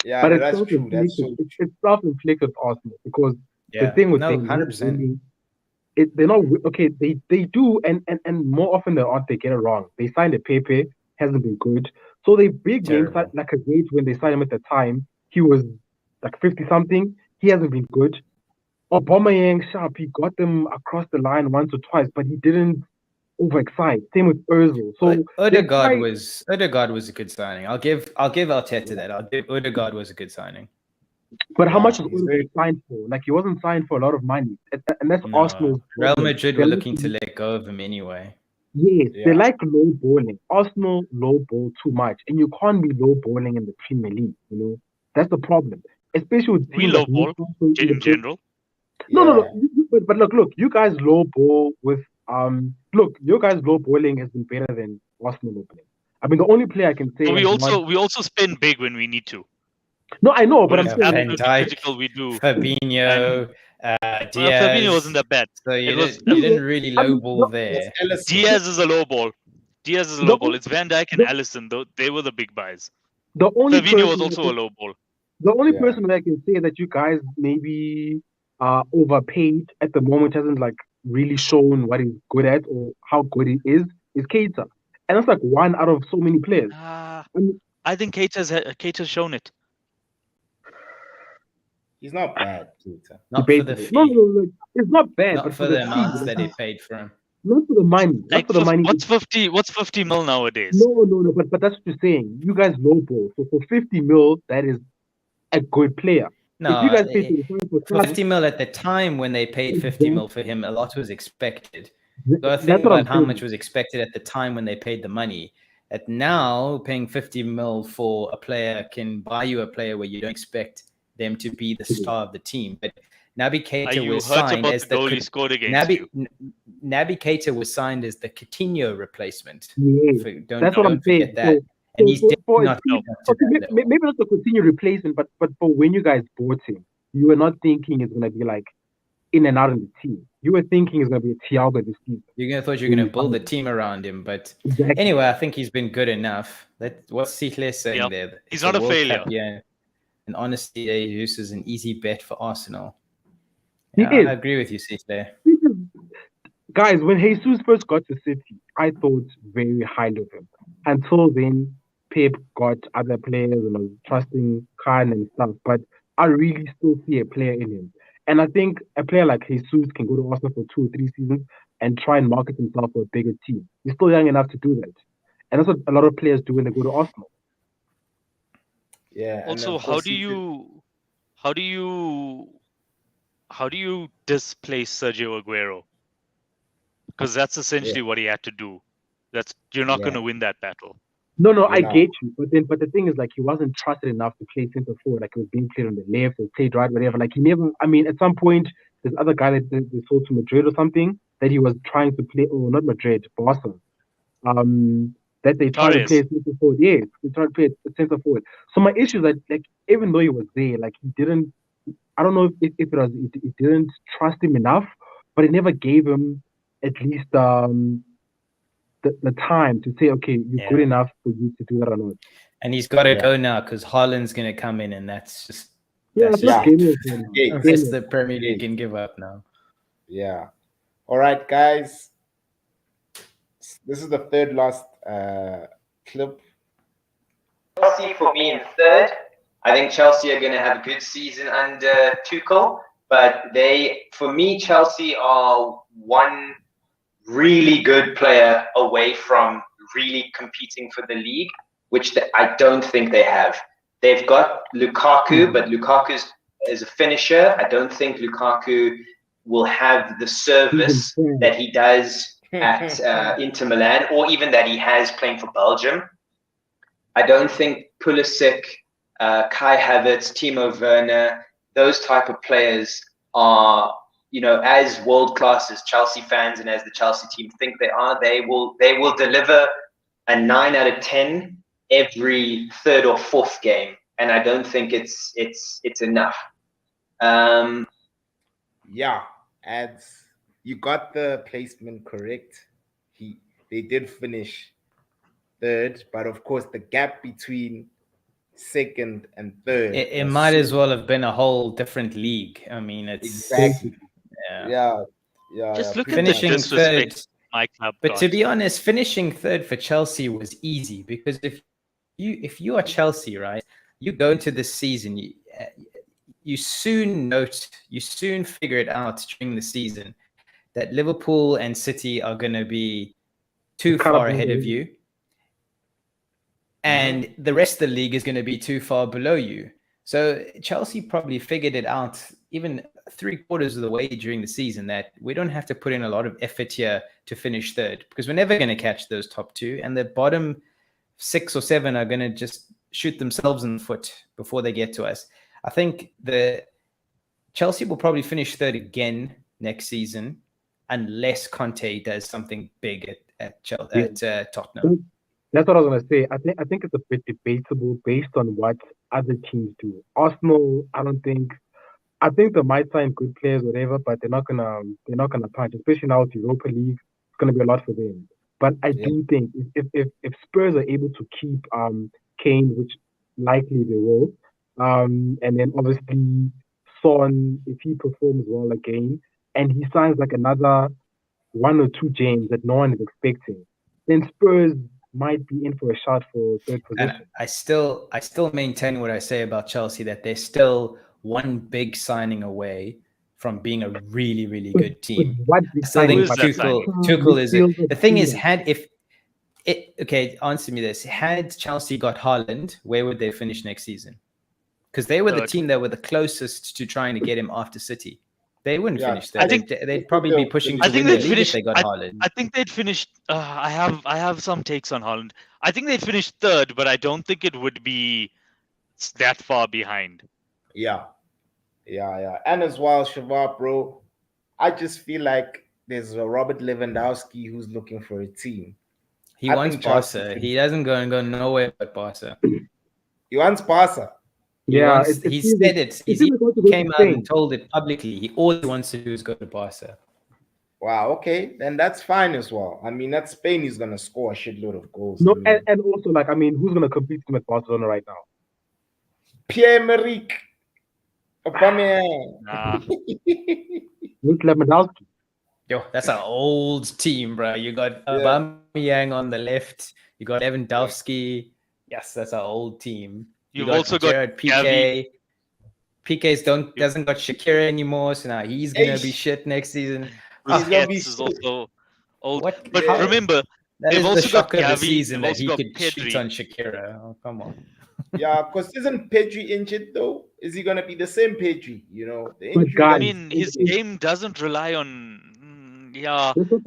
Yeah, but that's true. That's so true. It's self-inflicted Arsenal, because the thing with 100%. They're not okay. They do, and more often than not, they get it wrong. They signed a Pepe, hasn't been good. So they big names like a Gate, when they signed him at the time, he was like 50 something. He hasn't been good. Aubameyang, sharp. He got them across the line once or twice, but he didn't overexcite. Same with Özil. So Odegaard was a good signing. I'll give Arteta that. I'll give Odegaard was a good signing. But how much was Odegaard signed for? Like, he wasn't signed for a lot of money, and that's Arsenal's Real Madrid were looking to let go of him anyway. Yes, they like low balling. Arsenal low ball too much, and you can't be low balling in the Premier League. You know, that's the problem, especially with teams low ball in general. No. But look, you guys low ball with your guys low balling has been better than Arsenal low balling. I mean, the only player I can say. But we also spend big when we need to. No, I know, but I'm saying absolutely critical. We do. Fabinho, Diaz. Fabinho wasn't that bad. So you didn't really low ball there. Diaz is a low ball. It's Van Dijk and Alisson. Though they were the big buys. Fabinho was also a low ball. The only person that I can say that you guys maybe overpaid at the moment, hasn't like really shown what he's good at or how good he is Keita, and that's like one out of so many players. I think Keita's shown it. He's not bad, Keita. Not for the fee. No, it's not bad. Not but for the amounts that he paid for him. Not for the money. Like, not for the money. What's 50 mil nowadays? No. But that's what you're saying. You guys lowball. So for 50 mil, that is a good player. No, if you guys paid for 50 mil at the time when they paid 50 mil for him, a lot was expected. So I think about how much was expected at the time when they paid the money. At now, paying 50 mil for a player can buy you a player where you don't expect them to be the star of the team. But Naby Keita was signed as the goal he scored against you. Naby Keita was signed as the Coutinho replacement. Yes, that's what I'm saying. That. And he's not. Maybe not the Coutinho replacement, but for when you guys bought him, you were not thinking it's gonna be like in and out of the team. You were thinking it's gonna be a Thiago this season. You thought you were gonna build a team around him, but anyway, I think he's been good enough. What's sXizie saying there? He's not a failure. Yeah, and honestly, Jesus is an easy bet for Arsenal. Yeah, I agree with you, sXizie. Guys, when Jesus first got to City, I thought very highly of him. Until then, Pep got other players and was trusting Khan and stuff. But I really still see a player in him. And I think a player like Jesus can go to Arsenal for 2 or 3 seasons and try and market himself for a bigger team. He's still young enough to do that. And that's what a lot of players do when they go to Arsenal. Yeah. Also, how do you displace Sergio Aguero? Because that's essentially what he had to do. You're not going to win that battle. No, I get you. But the thing is, like, he wasn't trusted enough to play centre forward. Like, he was being played on the left or played right, whatever. Like, he never. I mean, at some point, this other guy that they sold to Madrid or something that he was trying to play. Oh, not Madrid, Barca. That they tried to play centre forward. Yes, they tried to play centre forward. So my issue is that, like, even though he was there, like, he didn't. I don't know if it was it didn't trust him enough, but it never gave him at least the time to say, okay, you're good enough for you to do that or not. And he's got to go now because Haaland's going to come in, and that's just the Premier League can give up now. Yeah. All right, guys. This is the third last clip. Chelsea for me in third. I think Chelsea are going to have a good season under Tuchel, but Chelsea are one really good player away from really competing for the league, which I don't think they have. They've got Lukaku, but Lukaku is a finisher. I don't think Lukaku will have the service that he does at Inter Milan, or even that he has playing for Belgium. I don't think Pulisic, Kai Havertz, Timo Werner, those type of players are, as world class as Chelsea fans and as the Chelsea team think they are. They will deliver a 9 out of 10 every third or fourth game, and I don't think it's enough. Yeah, and you got the placement correct. They did finish third, but of course the gap between second and third, it might as well have been a whole different league. I mean, it's exactly. Yeah. Just look at the finishing disrespect third. my club But got. to be honest, finishing third for Chelsea was easy because if you are Chelsea, right, you go into this season, you soon figure it out during the season that Liverpool and City are going to be too far ahead of you, and the rest of the league is going to be too far below you. So Chelsea probably figured it out even 3/4 of the way during the season that we don't have to put in a lot of effort here to finish third because we're never going to catch those top two, and the bottom 6 or 7 are going to just shoot themselves in the foot before they get to us. I think the Chelsea will probably finish third again next season unless Conte does something big at Tottenham. That's what I was gonna say. I think it's a bit debatable based on what other teams do. Arsenal, I think they might sign good players, whatever, but they're not gonna punch, especially now with Europa League. It's gonna be a lot for them. But I do think if Spurs are able to keep Kane, which likely they will, and then obviously Son, if he performs well again, and he signs like another 1 or 2 games that no one is expecting, then Spurs might be in for a shot for third position. And I still maintain what I say about Chelsea, that they're still one big signing away from being a really, really good team. What I still think Tuchel is it. The thing is, answer me this. Had Chelsea got Haaland, where would they finish next season? Because they were the team that were the closest to trying to get him after City. They wouldn't finish there. They'd probably be pushing to win the league if they got Haaland. I think they'd finished. I have some takes on Haaland. I think they'd finish third, but I don't think it would be that far behind. Yeah. And as well, Shabab, bro, I just feel like there's a Robert Lewandowski who's looking for a team. He wants Barca. He doesn't go nowhere but Barca. He wants Barca. Yeah, he said it. He came out and told it publicly. He all he wants to do is go to Barca. Wow, okay, then that's fine as well. I mean, at Spain, he's gonna score a shitload of goals. No, and also, like, I mean, who's gonna compete with Barcelona right now? Pierre-Emerick Aubameyang. With Lewandowski. Yo, that's an old team, bro. You got Aubameyang on the left. You got Lewandowski. Yes, that's an old team. You've also got PK. PK's doesn't got Shakira anymore, so now he's gonna be shit next season. Busquets is also old. But remember, that is also the shock got of the Gavi, season that he could Pedri. shoot on Shakira. Oh, come on. Yeah, because isn't Pedri injured though? Is he gonna be the same Pedri? You know, the injury. I mean, his game doesn't rely on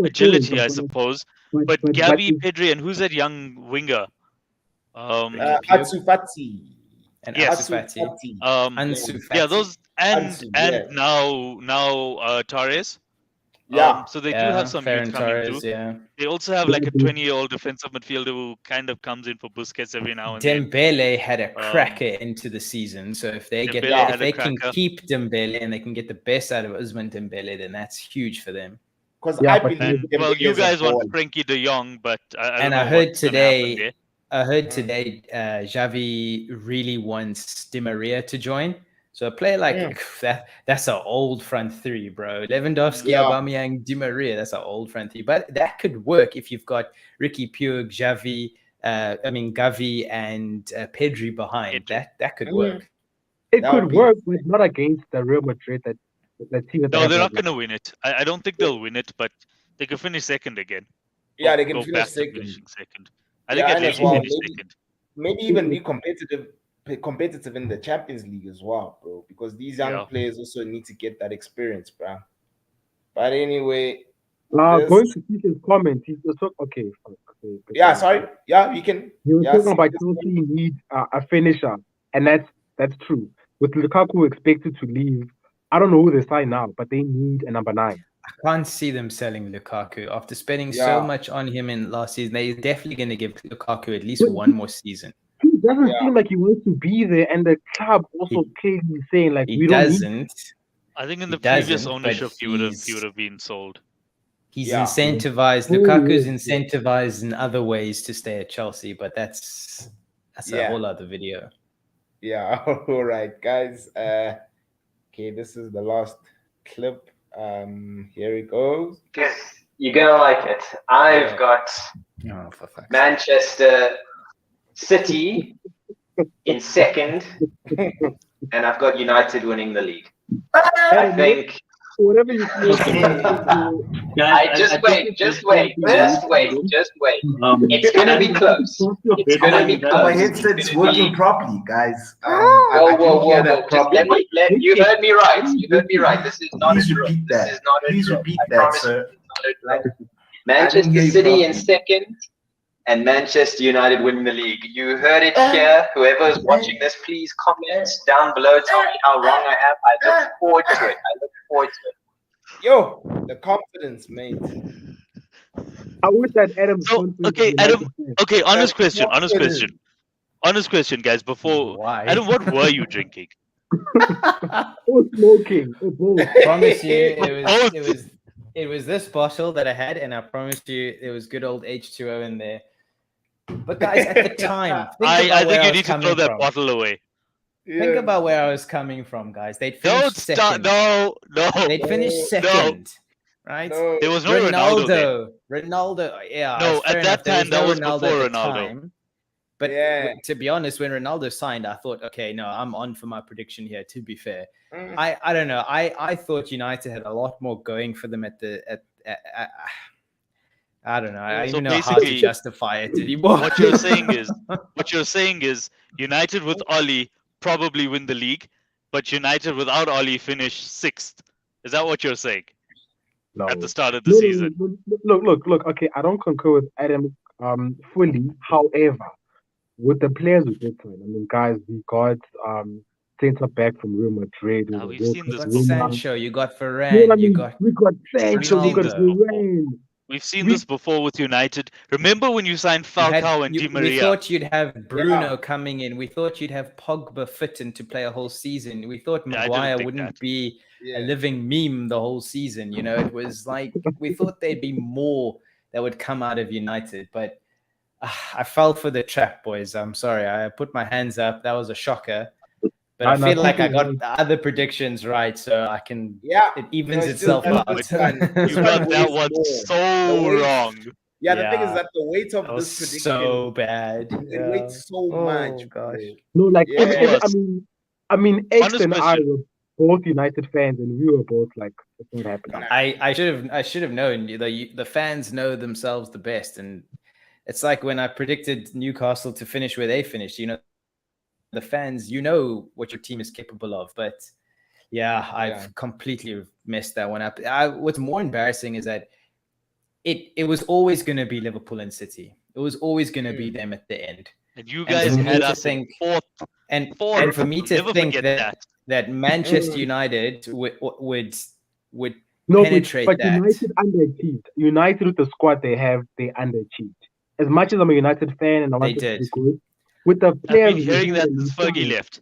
agility, I suppose. But Gavi, Pedri, and who's that young winger? Ansu Fati. Yeah, those now Torres. Yeah. So they do have some youth coming too. Yeah. They also have like a 20-year-old defensive midfielder who kind of comes in for Busquets every now and then. Dembele had a cracker into the season, so if they can keep Dembele and they can get the best out of Ousmane Dembele, then that's huge for them. Because I believe, you guys want Frenkie De Jong, but I heard today, Xavi really wants Di Maria to join. So a player like that's an old front three, bro. Lewandowski, Aubameyang, Di Maria, that's an old front three. But that could work if you've got Ricky Puig, Gavi, and Pedri behind. That could work. It could work, but not against the Real Madrid that team. No, they're not going to win it. I don't think they'll win it, but they could finish second again. Yeah, they can finish second. I think at least finish second. Maybe even be competitive in the Champions League as well, bro, because these young players also need to get that experience, bro. But anyway, going to see his comment, he's also okay. Yeah, sorry. Yeah, you can. He was talking about Chelsea need a finisher, and that's true. With Lukaku expected to leave, I don't know who they sign now, but they need a number 9. I can't see them selling Lukaku after spending so much on him in last season. They're definitely going to give Lukaku at least one more season. He doesn't seem like he wants to be there, and the club also clearly saying like we don't need. I think in the previous ownership, he would have been sold. He's incentivized. Lukaku's incentivized in other ways to stay at Chelsea, but that's a whole other video. Yeah. All right, guys. Okay, this is the last clip. Here it goes. You're gonna like it. I've got Manchester City in second, and I've got United winning the league. I think. Whatever you feel. Just wait. It's gonna be close. It's gonna be close. My headset's working properly, guys. You heard me right. This is not Please a drill. repeat that. This is not a Please drill. repeat I that, promise sir. it's not a drill. Manchester City in second, and Manchester United winning the league. You heard it here. Whoever is watching this, please comment down below. Tell me how wrong I am. I look forward to it. Yo, the confidence, mate. I wish that Adam. So, okay, Adam. Okay, honest question, guys. Before Adam, what were you drinking? Or smoking. Or both. Promise you, it was this bottle that I had, and I promised you there was good old H2O in there. But guys, at the time, I think you need to throw that bottle away. Think about where I was coming from, guys. They'd finished second. No. They'd finished second, right? No. There was no Ronaldo. Ronaldo, yeah. No, at that time, that was before Ronaldo. But to be honest, when Ronaldo signed, I thought, okay, no, I'm on for my prediction here. To be fair, I don't know. I thought United had a lot more going for them at I don't know. I don't even know how to justify it anymore. What you're saying is United with Oli probably win the league, but United without Oli finish 6th. Is that what you're saying? No. At the start of the season. Look. Okay, I don't concur with Adam fully. However, with the players we did sign, I mean, guys, we got centre back from Real Madrid. We've seen this before. Sancho, you got Varane, we got Sancho, we got Varane. We've seen this before with United. Remember when you signed Falcao and Di Maria? We thought you'd have Bruno coming in. We thought you'd have Pogba fit in to play a whole season. We thought Maguire wouldn't be a living meme the whole season. You know, it was like we thought there'd be more that would come out of United. But I fell for the trap, boys. I'm sorry. I put my hands up. That was a shocker. But I feel like I got the other predictions right, so I can. It evens itself out. You got that one so wrong. Yeah, the thing is that the weight of this prediction so bad. It weighs so much. Gosh. No, like I mean, X and I were both United fans, and we were both like, "It's not happening." I should have known. The fans know themselves the best, and it's like when I predicted Newcastle to finish where they finished. You know. The fans, you know what your team is capable of, but I've completely messed that one up. What's more embarrassing is that it was always going to be Liverpool and City. It was always going to be them at the end. And you guys had us in fourth. And for me to think that Manchester United would penetrate but that. United underachieved. United with the squad they have, they underachieved. As much as I'm a United fan and I want to be good. With the players, I've been hearing that since Fergie left.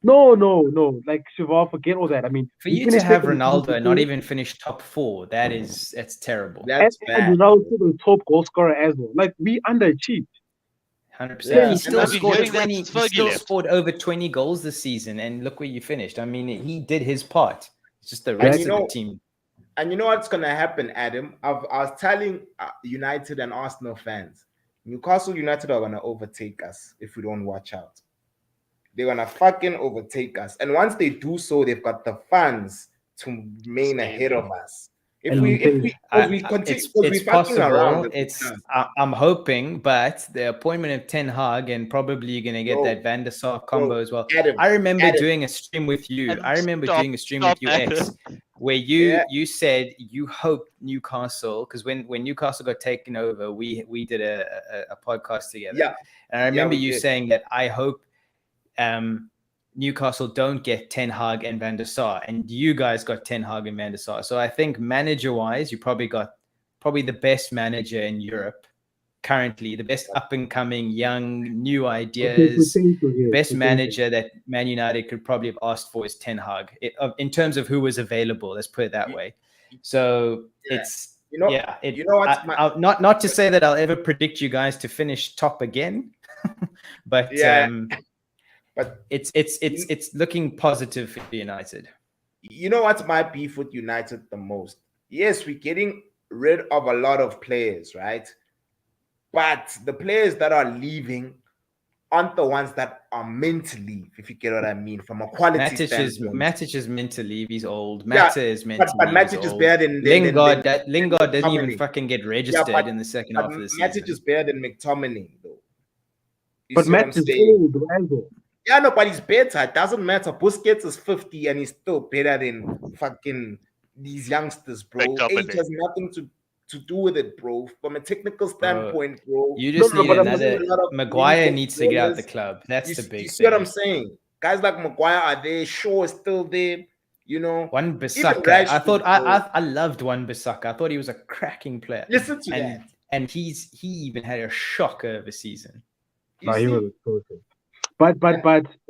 No. Like Shivar, forget all that. I mean, for you to have Ronaldo and not even finish top 4, that's terrible. That's bad. And Ronaldo the top goal scorer as well. Like we underachieved. 100%. He still scored over 20 goals this season, and look where you finished. I mean, he did his part. It's just the rest of the team. And you know what's gonna happen, Adam? I was telling United and Arsenal fans. Newcastle United are going to overtake us if we don't watch out. They're going to fucking overtake us. And once they do so, they've got the funds to remain ahead of us. If we continue, it's possible. Around, I'm hoping, but the appointment of Ten Hag and probably you're going to get that Van der Sar combo as well. I remember doing a stream with you. X, where you said you hoped Newcastle, because when Newcastle got taken over, we did a podcast together. And I remember you saying that I hope Newcastle don't get Ten Hag and Van der Sar, and you guys got Ten Hag and Van der Sar. So I think manager-wise, you probably got the best manager in Europe currently, the best up-and-coming, young, new ideas, best manager that Man United could probably have asked for is Ten Hag, in terms of who was available. Let's put it that way. So it's not to say that I'll ever predict you guys to finish top again, but but it's looking positive for United. You know what's my beef with United the most? Yes, we're getting rid of a lot of players, right? But the players that are leaving aren't the ones that are meant to leave, if you get what I mean, from a quality standpoint. Matic is meant to leave. He's old. Mata is meant to leave. But Matic is better than Lingard. Lingard doesn't even fucking get registered in the second half of the season. Matic is better than McTominay, though. But Matic is old, Ronaldo. Yeah, no, but he's better. It doesn't matter. Busquets is 50 and he's still better than fucking these youngsters, bro. Age has nothing to do with it, bro. From a technical standpoint, bro. You just need another. Maguire needs to get out of the club. That's the big thing. You see what I'm saying? Guys like Maguire are there. Shaw is still there. You know, Wan-Bissaka. I loved Wan-Bissaka. I thought he was a cracking player. Listen to that. And he even had a shocker of a season. No, he was explosive. But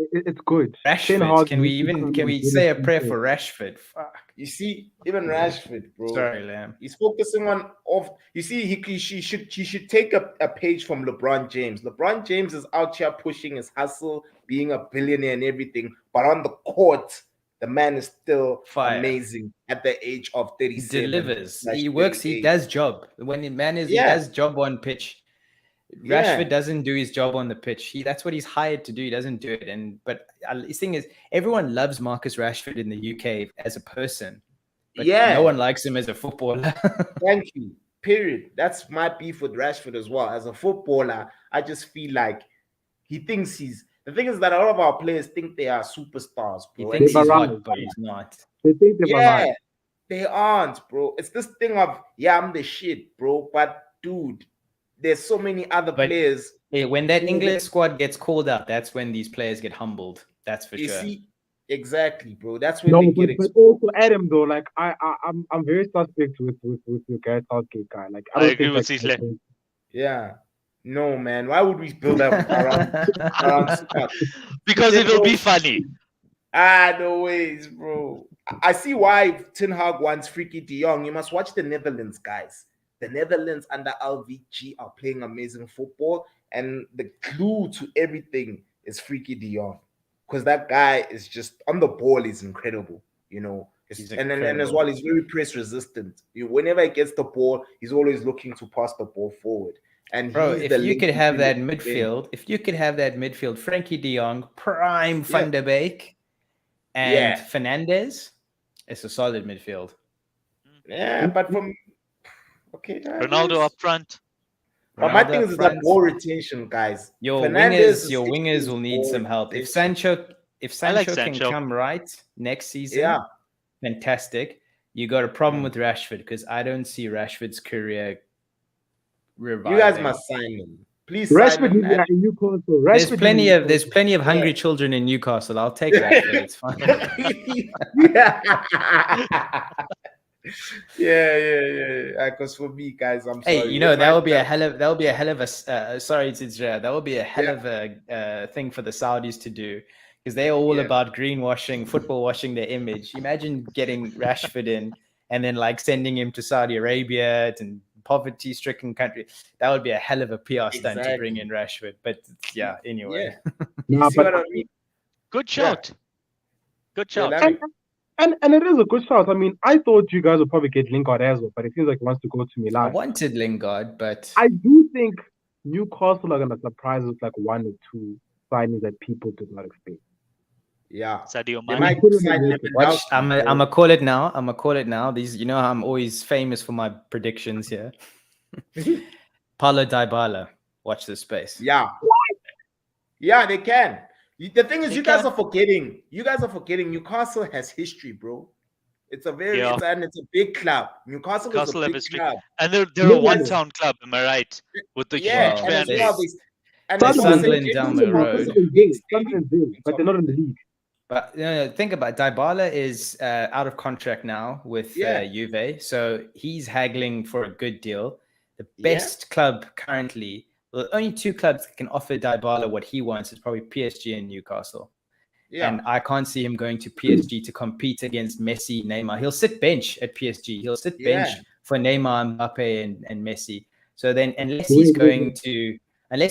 it's good. Rashford. Can we say a prayer for Rashford? Fuck. You see, even Rashford, bro. Sorry, Lamb. He's focusing on off. You see, he should take a page from LeBron James. LeBron James is out here pushing his hustle, being a billionaire and everything, but on the court, the man is still amazing at the age of 37. He delivers. He works. He does job. When he does job on pitch. Rashford doesn't do his job on the pitch. That's what he's hired to do. He doesn't do it. But the thing is, everyone loves Marcus Rashford in the UK as a person, but no one likes him as a footballer. Thank you. Period. That's my beef with Rashford as well. As a footballer, I just feel like he thinks he's. The thing is that a lot of our players think they are superstars, bro. He thinks he's hot, but he's not. They think they're they aren't, bro. It's this thing of I'm the shit, bro. But dude. There's so many other players. When that English squad gets called out, that's when these players get humbled. That's for sure. See, exactly, bro. That's when they get exposed. But also Adam, though, like I'm very suspect with your guy Southgate guy. Like I agree with Sixle. Yeah. No, man. Why would we build up around Scott? Because it will be funny. No ways, bro. I see why Ten Hag wants Freaky de Jong. You must watch the Netherlands, guys. The Netherlands under LVG are playing amazing football, and the clue to everything is Freaky de Jong, because that guy is just on the ball is incredible, you know. And as well, he's very press resistant. Whenever he gets the ball, he's always looking to pass the ball forward. And if you could have that midfield, Frankie de Jong, prime Van der Beek, and Fernandes, it's a solid midfield. Yeah, but okay. Ronaldo up front. But my thing is that ball retention, guys. Your wingers will need some help. If Sancho can come right next season, fantastic. You got a problem with Rashford because I don't see Rashford's career reviving. You guys must sign him. Please Rashford sign him. in Newcastle. There's plenty of hungry children in Newcastle. I'll take Rashford. It's fine. Yeah. Because for me, guys, I'm sorry. Hey, that would be a hell of a sorry, that would be a hell of a thing for the Saudis to do, because they're all about greenwashing, football washing their image. Imagine getting Rashford in and then like sending him to Saudi Arabia and poverty-stricken country. That would be a hell of a PR stunt to bring in Rashford. But anyway. Good shot. Good shot. And it is a good shout. I mean, I thought you guys would probably get Lingard as well, but it seems like he wants to go to Milan. I wanted Lingard, but I do think Newcastle are going to surprise us like one or two signings that people did not expect. Yeah. Sadio Mane. I'm gonna call it now. These, I'm always famous for my predictions here. Paulo Dybala. Watch this space. Yeah. Yeah, they can. The thing is, you guys are forgetting Newcastle has history, bro. It's a it's a big club. Newcastle is a big club. And they're a one-town club, am I right? With the huge fan base. And Sunderland down the road. But they're not in the league. But think about it. Dybala is out of contract now with Juve, so he's haggling for a good deal. The best club currently, well, only two clubs that can offer Dybala what he wants is probably PSG and Newcastle. Yeah. And I can't see him going to PSG to compete against Messi, Neymar. He'll sit bench at PSG. He'll sit bench for Neymar, Mbappe, and Messi. So then, unless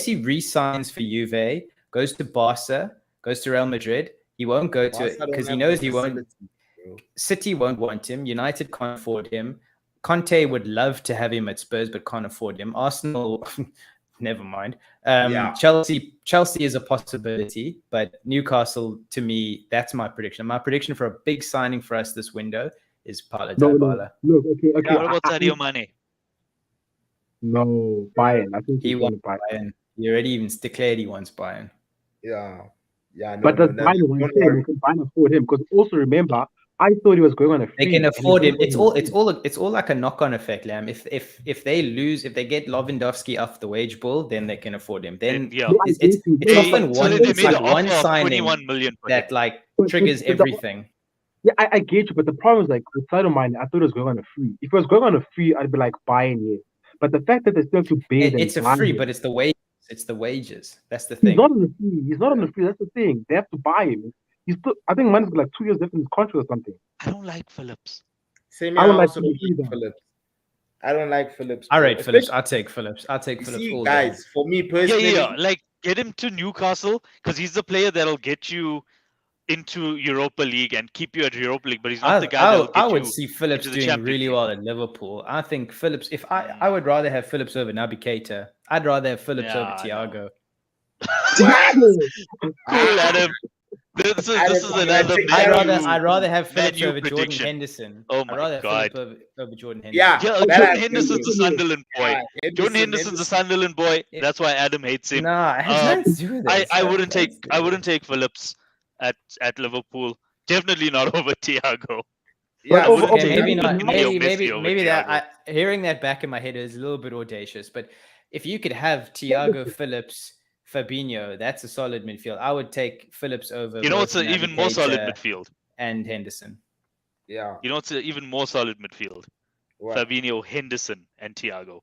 he re-signs for Juve, goes to Barca, goes to Real Madrid, he won't go to it because he knows he won't. City won't want him. United can't afford him. Conte would love to have him at Spurs, but can't afford him. Arsenal, never mind. Chelsea is a possibility, but Newcastle, to me, that's my prediction. My prediction for a big signing for us this window is Paulo Dybala. Look, okay. What about Sadio Mane? No, Bayern. I think he wants Bayern. He already even declared he wants Bayern. Yeah. But does Bayern want him? Can Bayern afford him? Because also remember, I thought he was going on a free. They can afford him. It's all like a knock-on effect, Lam. If they lose, if they get Lewandowski off the wage bill, then they can afford him. Then it's often one signing 21 million that like triggers everything. Yeah, I get you, but the problem is like with Sadio Mane, I thought it was going on a free. If it was going on a free, I'd be like buying it. But the fact that they still have to pay them, it's a free, but it's the wage. It's the wages. That's the thing. He's not on the free. He's not on the free. That's the thing. They have to buy him. He's still. I think Mane's like 2 years left in his contract or something. I don't like Phillips. Same. I don't like Phillips. I don't like Phillips. All right, Phillips. I'll take Phillips. See, guys, for me personally, like get him to Newcastle because he's the player that'll get you into Europa League and keep you at Europa League, but he's not the guy. I would see Phillips doing really well at Liverpool. I think Phillips. If I would rather have Phillips over Naby Keita. I'd rather have Phillips over Thiago. Cool, Adam. This is another. I'd rather have Phillips over prediction. Jordan Henderson. Oh my God! Over Jordan Henderson. Yeah, Jordan Henderson's a Sunderland boy. Jordan Henderson's a Sunderland boy. That's why Adam hates him. Nah, it has nothing to do with it. I wouldn't take Phillips at Liverpool. Definitely not over Thiago. Yeah, maybe not. Maybe that. Hearing that back in my head is a little bit audacious, but if you could have Thiago, Phillips, Fabinho, that's a solid midfield. I would take Phillips over. You know what's an even more solid midfield? And Henderson. Yeah. You know what's an even more solid midfield? What? Fabinho, Henderson, and Thiago.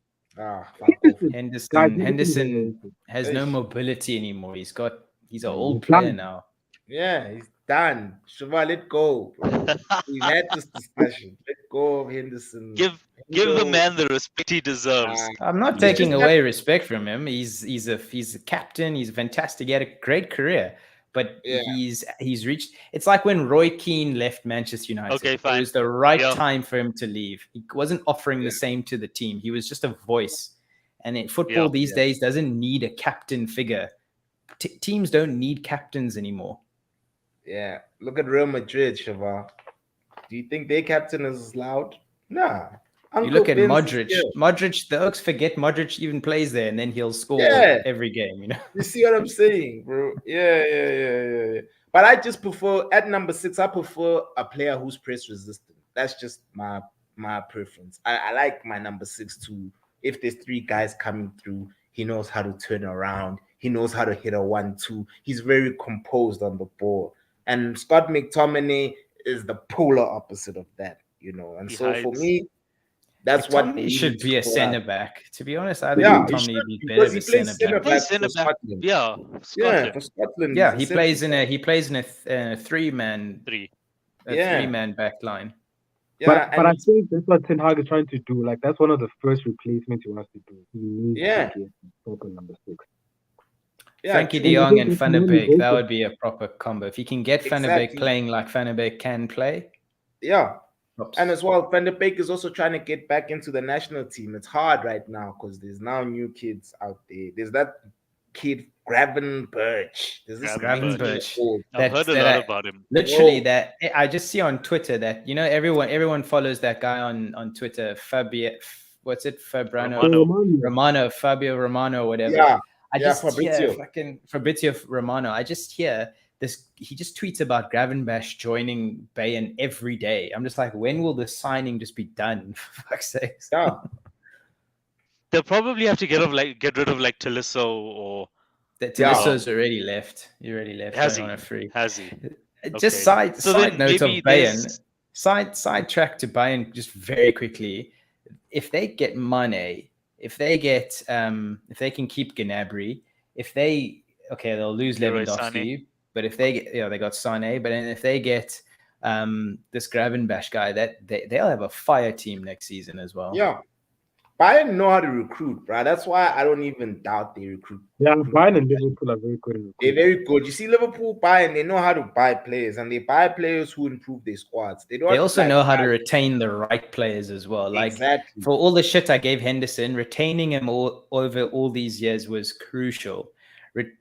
Henderson has no mobility anymore. He's an old player now. Yeah, he's done. Shiva, let go. We've had this discussion. Let go of Henderson. Give the man the respect he deserves. I'm not taking away respect from him. He's a captain. He's fantastic. He had a great career, but he's reached. It's like when Roy Keane left Manchester United. Okay, fine. It was the right time for him to leave. He wasn't offering the same to the team. He was just a voice. And in football these days doesn't need a captain figure. Teams don't need captains anymore. Yeah, look at Real Madrid, Shiva. Do you think their captain is loud? Nah. You look at Modric. Modric, the Oaks forget Modric even plays there, and then he'll score every game. You know. You see what I'm saying, bro? Yeah. But I just prefer at number 6. I prefer a player who's press resistant. That's just my preference. I like my number 6 too. If there's 3 guys coming through, he knows how to turn around. He knows how to hit a 1-2. He's very composed on the ball. And Scott McTominay is the polar opposite of that, you know. And so for me, that's what he should be a centre back. To be honest, I think McTominay would be better as a centre back. For Scotland. Yeah, he plays in a three-man back line. Yeah, but I think that's what Ten Hag is trying to do. Like that's one of the first replacements he wants to do. He needs to get number 6. Yeah, Frankie de Jong and Van der Beek, that would be a proper combo. If you can get Van der Beek playing like Van der Beek can play. Yeah. And as well, Van der Beek is also trying to get back into the national team. It's hard right now because there's now new kids out there. There's that kid, Gravenberch. There's this Gravenberch. I've heard a lot about him. Literally, that I just see on Twitter that, you know, everyone follows that guy on Twitter, Fabio Romano, whatever. Yeah. I just hear Fabrizio Romano. I just hear this. He just tweets about Gravenberch joining Bayern every day. I'm just like, when will the signing just be done? For fuck's sake. Yeah. They'll probably have to get rid of Tolisso or. That Tolisso's already left. He already left. Has he? On a free. Has he? Just Okay. side So then note of maybe Bayern. Sidetrack to Bayern just very quickly. If they get Mane, if they can keep Gnabry, they'll lose Leroy Lewandowski, Sané. but if they get, they got Sané, but then if they get this Gravenberch guy, that they'll have a fire team next season as well. Yeah. Bayern know how to recruit, bro. That's why I don't even doubt they recruit. Yeah, Bayern and Liverpool are very good in recruiting. They're very good. You see, Liverpool, Bayern, they know how to buy players, and they buy players who improve their squads. They also know how to retain the right players as well. Like exactly. For all the shit I gave Henderson, retaining him over all these years was crucial.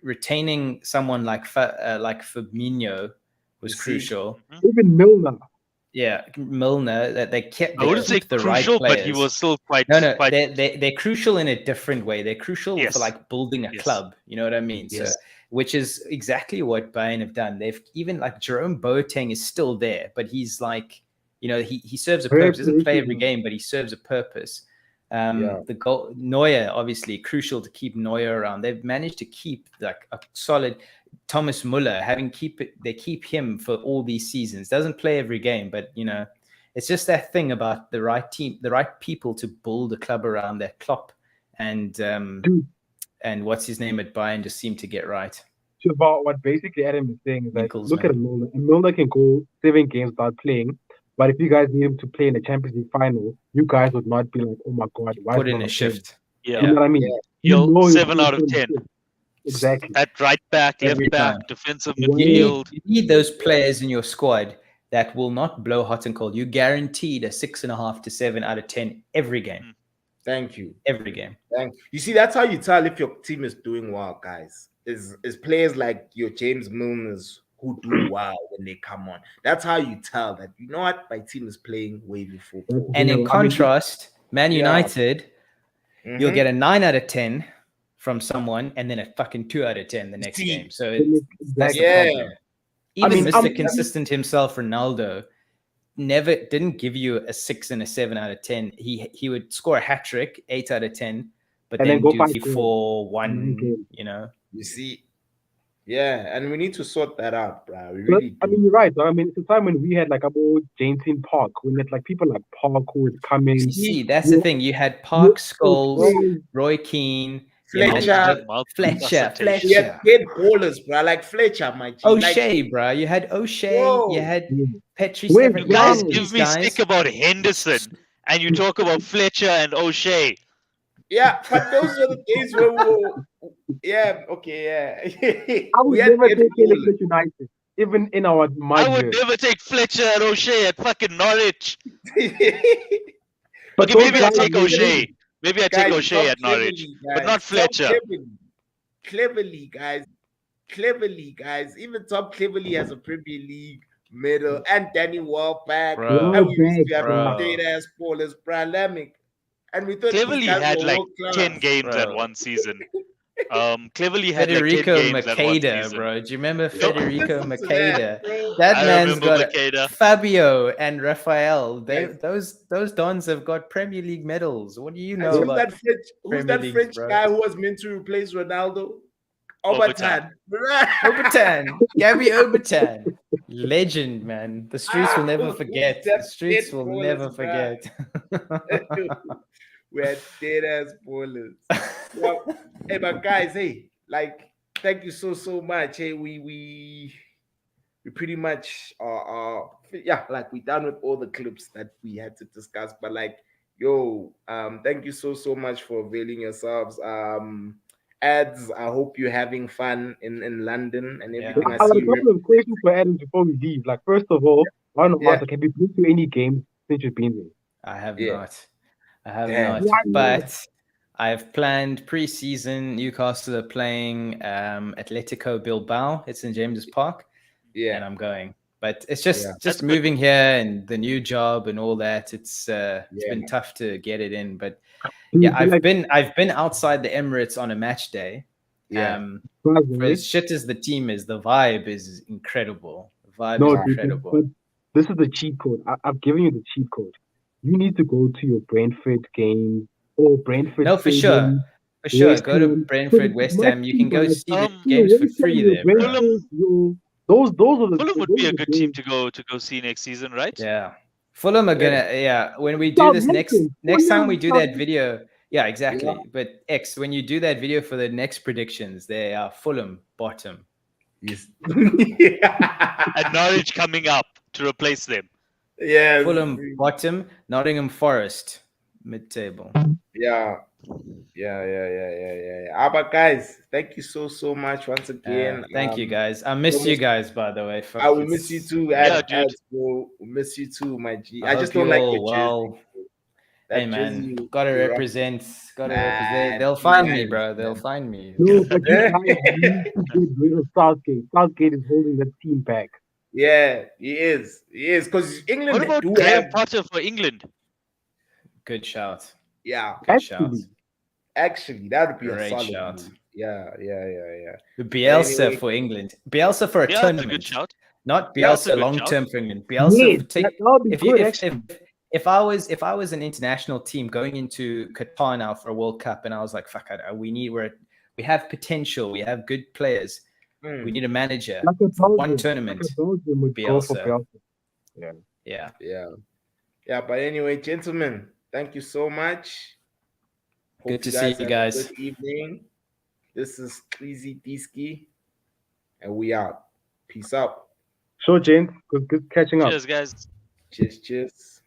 Retaining someone like Firmino was crucial. Even Milner. Yeah, Milner. That they kept. I wouldn't say the crucial, right players. but he was still quite. No. Quite... They're crucial in a different way. They're crucial Yes. for like building a club. You know what I mean? Yes. So, which is exactly what Bayern have done. They've even like Jerome Boateng is still there, but he's like, he serves a purpose. He doesn't play every game, but he serves a purpose. The goal, Neuer, obviously crucial to keep Neuer around. They've managed to keep like a solid Thomas Muller. They keep him for all these seasons. Doesn't play every game, but it's just that thing about the right team, the right people to build a club around. That Klopp and what's his name at Bayern just seem to get right. So about what basically Adam is saying is that look at Milner. Milner can go 7 games without playing, but if you guys need him to play in the Champions League final, you guys would not be like, oh my god, why put in a shift. Yeah, you know what I mean. Yeah. 7 out of 10. Exactly. At right back, Every left back, time. defensive midfield. You need those players in your squad that will not blow hot and cold. You guaranteed a 6.5 to 7 out of 10 every game. Thank you. Every game. You see, that's how you tell if your team is doing well, guys. Is players like your James Milners who do well when they come on. That's how you tell that, you know what, my team is playing way before. And in contrast, Man United, you'll get a 9 out of 10 from someone and then a fucking 2 out of 10 the next game. So that's the problem. Even Mr. Consistent himself, Ronaldo, didn't give you a 6 and a 7 out of 10. He would score a hat trick, 8 out of 10, but and then go 4-1, You see, and we need to sort that out, bro. We really I mean, you're right. I mean, it's a time when we had like about Jameson Park, when it's like people like Park who would come in. See, that's the thing. You had Park, Scholes, Roy Keane, Fletcher. You had good ballers, bro. Like Fletcher, my G. O'Shea, bro. You had O'Shea. You had Petri. You guys give me stick about Henderson, and you talk about Fletcher and O'Shea. Yeah, but those are the days where we were. I would never take Fletcher United, even in our mind. I would never take Fletcher and O'Shea at fucking Norwich. But maybe I'll take O'Shea. Maybe I take O'Shea at Norwich, but not Fletcher. Cleverly, guys. Even Tom Cleverly has a Premier League medal, and Danny Welbeck. And we used to have data spoilers, bro. And we thought Cleverly had like 10 games at one season. Cleverly had Federico like 10 games Makeda, at one season. bro. Do you remember Federico Makeda? That man's got Makeda. Fabio and Rafael. Those Dons have got Premier League medals. What do you know about who's that French guy who was meant to replace Ronaldo? Obertan. Gabby Obertan. Legend, man. The streets will never forget. The streets will never forget. We had dead ass ballers. Hey, but guys, thank you so much. Hey, we pretty much are we're done with all the clips that we had to discuss. But thank you so much for availing yourselves. Ads, I hope you're having fun in London and everything. I have a couple of questions for Adam before we leave. Like, first of all, I want to ask, have you been to any games since you've been there? I have not. But I've planned pre-season. Newcastle are playing Atletico Bilbao. It's in James's Park. Yeah, and I'm going. But it's just moving here and the new job and all that. It's been tough to get it in. But I've been outside the Emirates on a match day. For as shit as the team is, the vibe is incredible. The vibe is incredible. But this is the cheat code. I've given you the cheat code. You need to go to your Brentford game or Brentford. No, for sure. Go to Brentford, West Ham. You can go see the games for free there, bro. Those are the Fulham would those be are a the good team games. to go see next season, right? Yeah. Fulham are gonna when we do this next Southampton. time we do that Southampton. video. Yeah, exactly. But X, when you do that video for the next predictions, they are Fulham bottom. Yes. And Norwich coming up to replace them. Yes. Fulham bottom, Nottingham Forest mid-table. Yeah. But guys, thank you so much once again. Thank you guys. I miss you guys, by the way. I will miss you too. Yeah, dude. Bro. Miss you too, my G. I just hope don't you like all your jersey. well. That Hey man, jersey gotta you rock. represent. Gotta Man, represent. They'll you find me, guys, bro. They'll man. find me. No, but you guys need to get rid of Southgate. Southgate is holding the team back. Yeah, he is. He is because England What about do Graham have. Potter for England? Good shout. Yeah, Good shout. actually, that would be a Great solid shout. move. Yeah. Bielsa Anyway, for England. Bielsa for a Yeah, that's a tournament. good shout. Not Yeah, that's a Bielsa good long shout. term for England. Bielsa Yes, for take, that would be if you good, if, actually. if I was an international team going into Qatar now for a World Cup and I was like, fuck, we have potential, we have good players, we need a manager Like a for one Belgium. tournament. Like a Belgium would go for Bielsa. Bielsa. Yeah. But anyway, gentlemen, thank you so much. Good Hope to see you have guys. a good evening. This is sXizie Diski, and we out. Peace out. Sure, James. Good catching up. Cheers, guys. Cheers.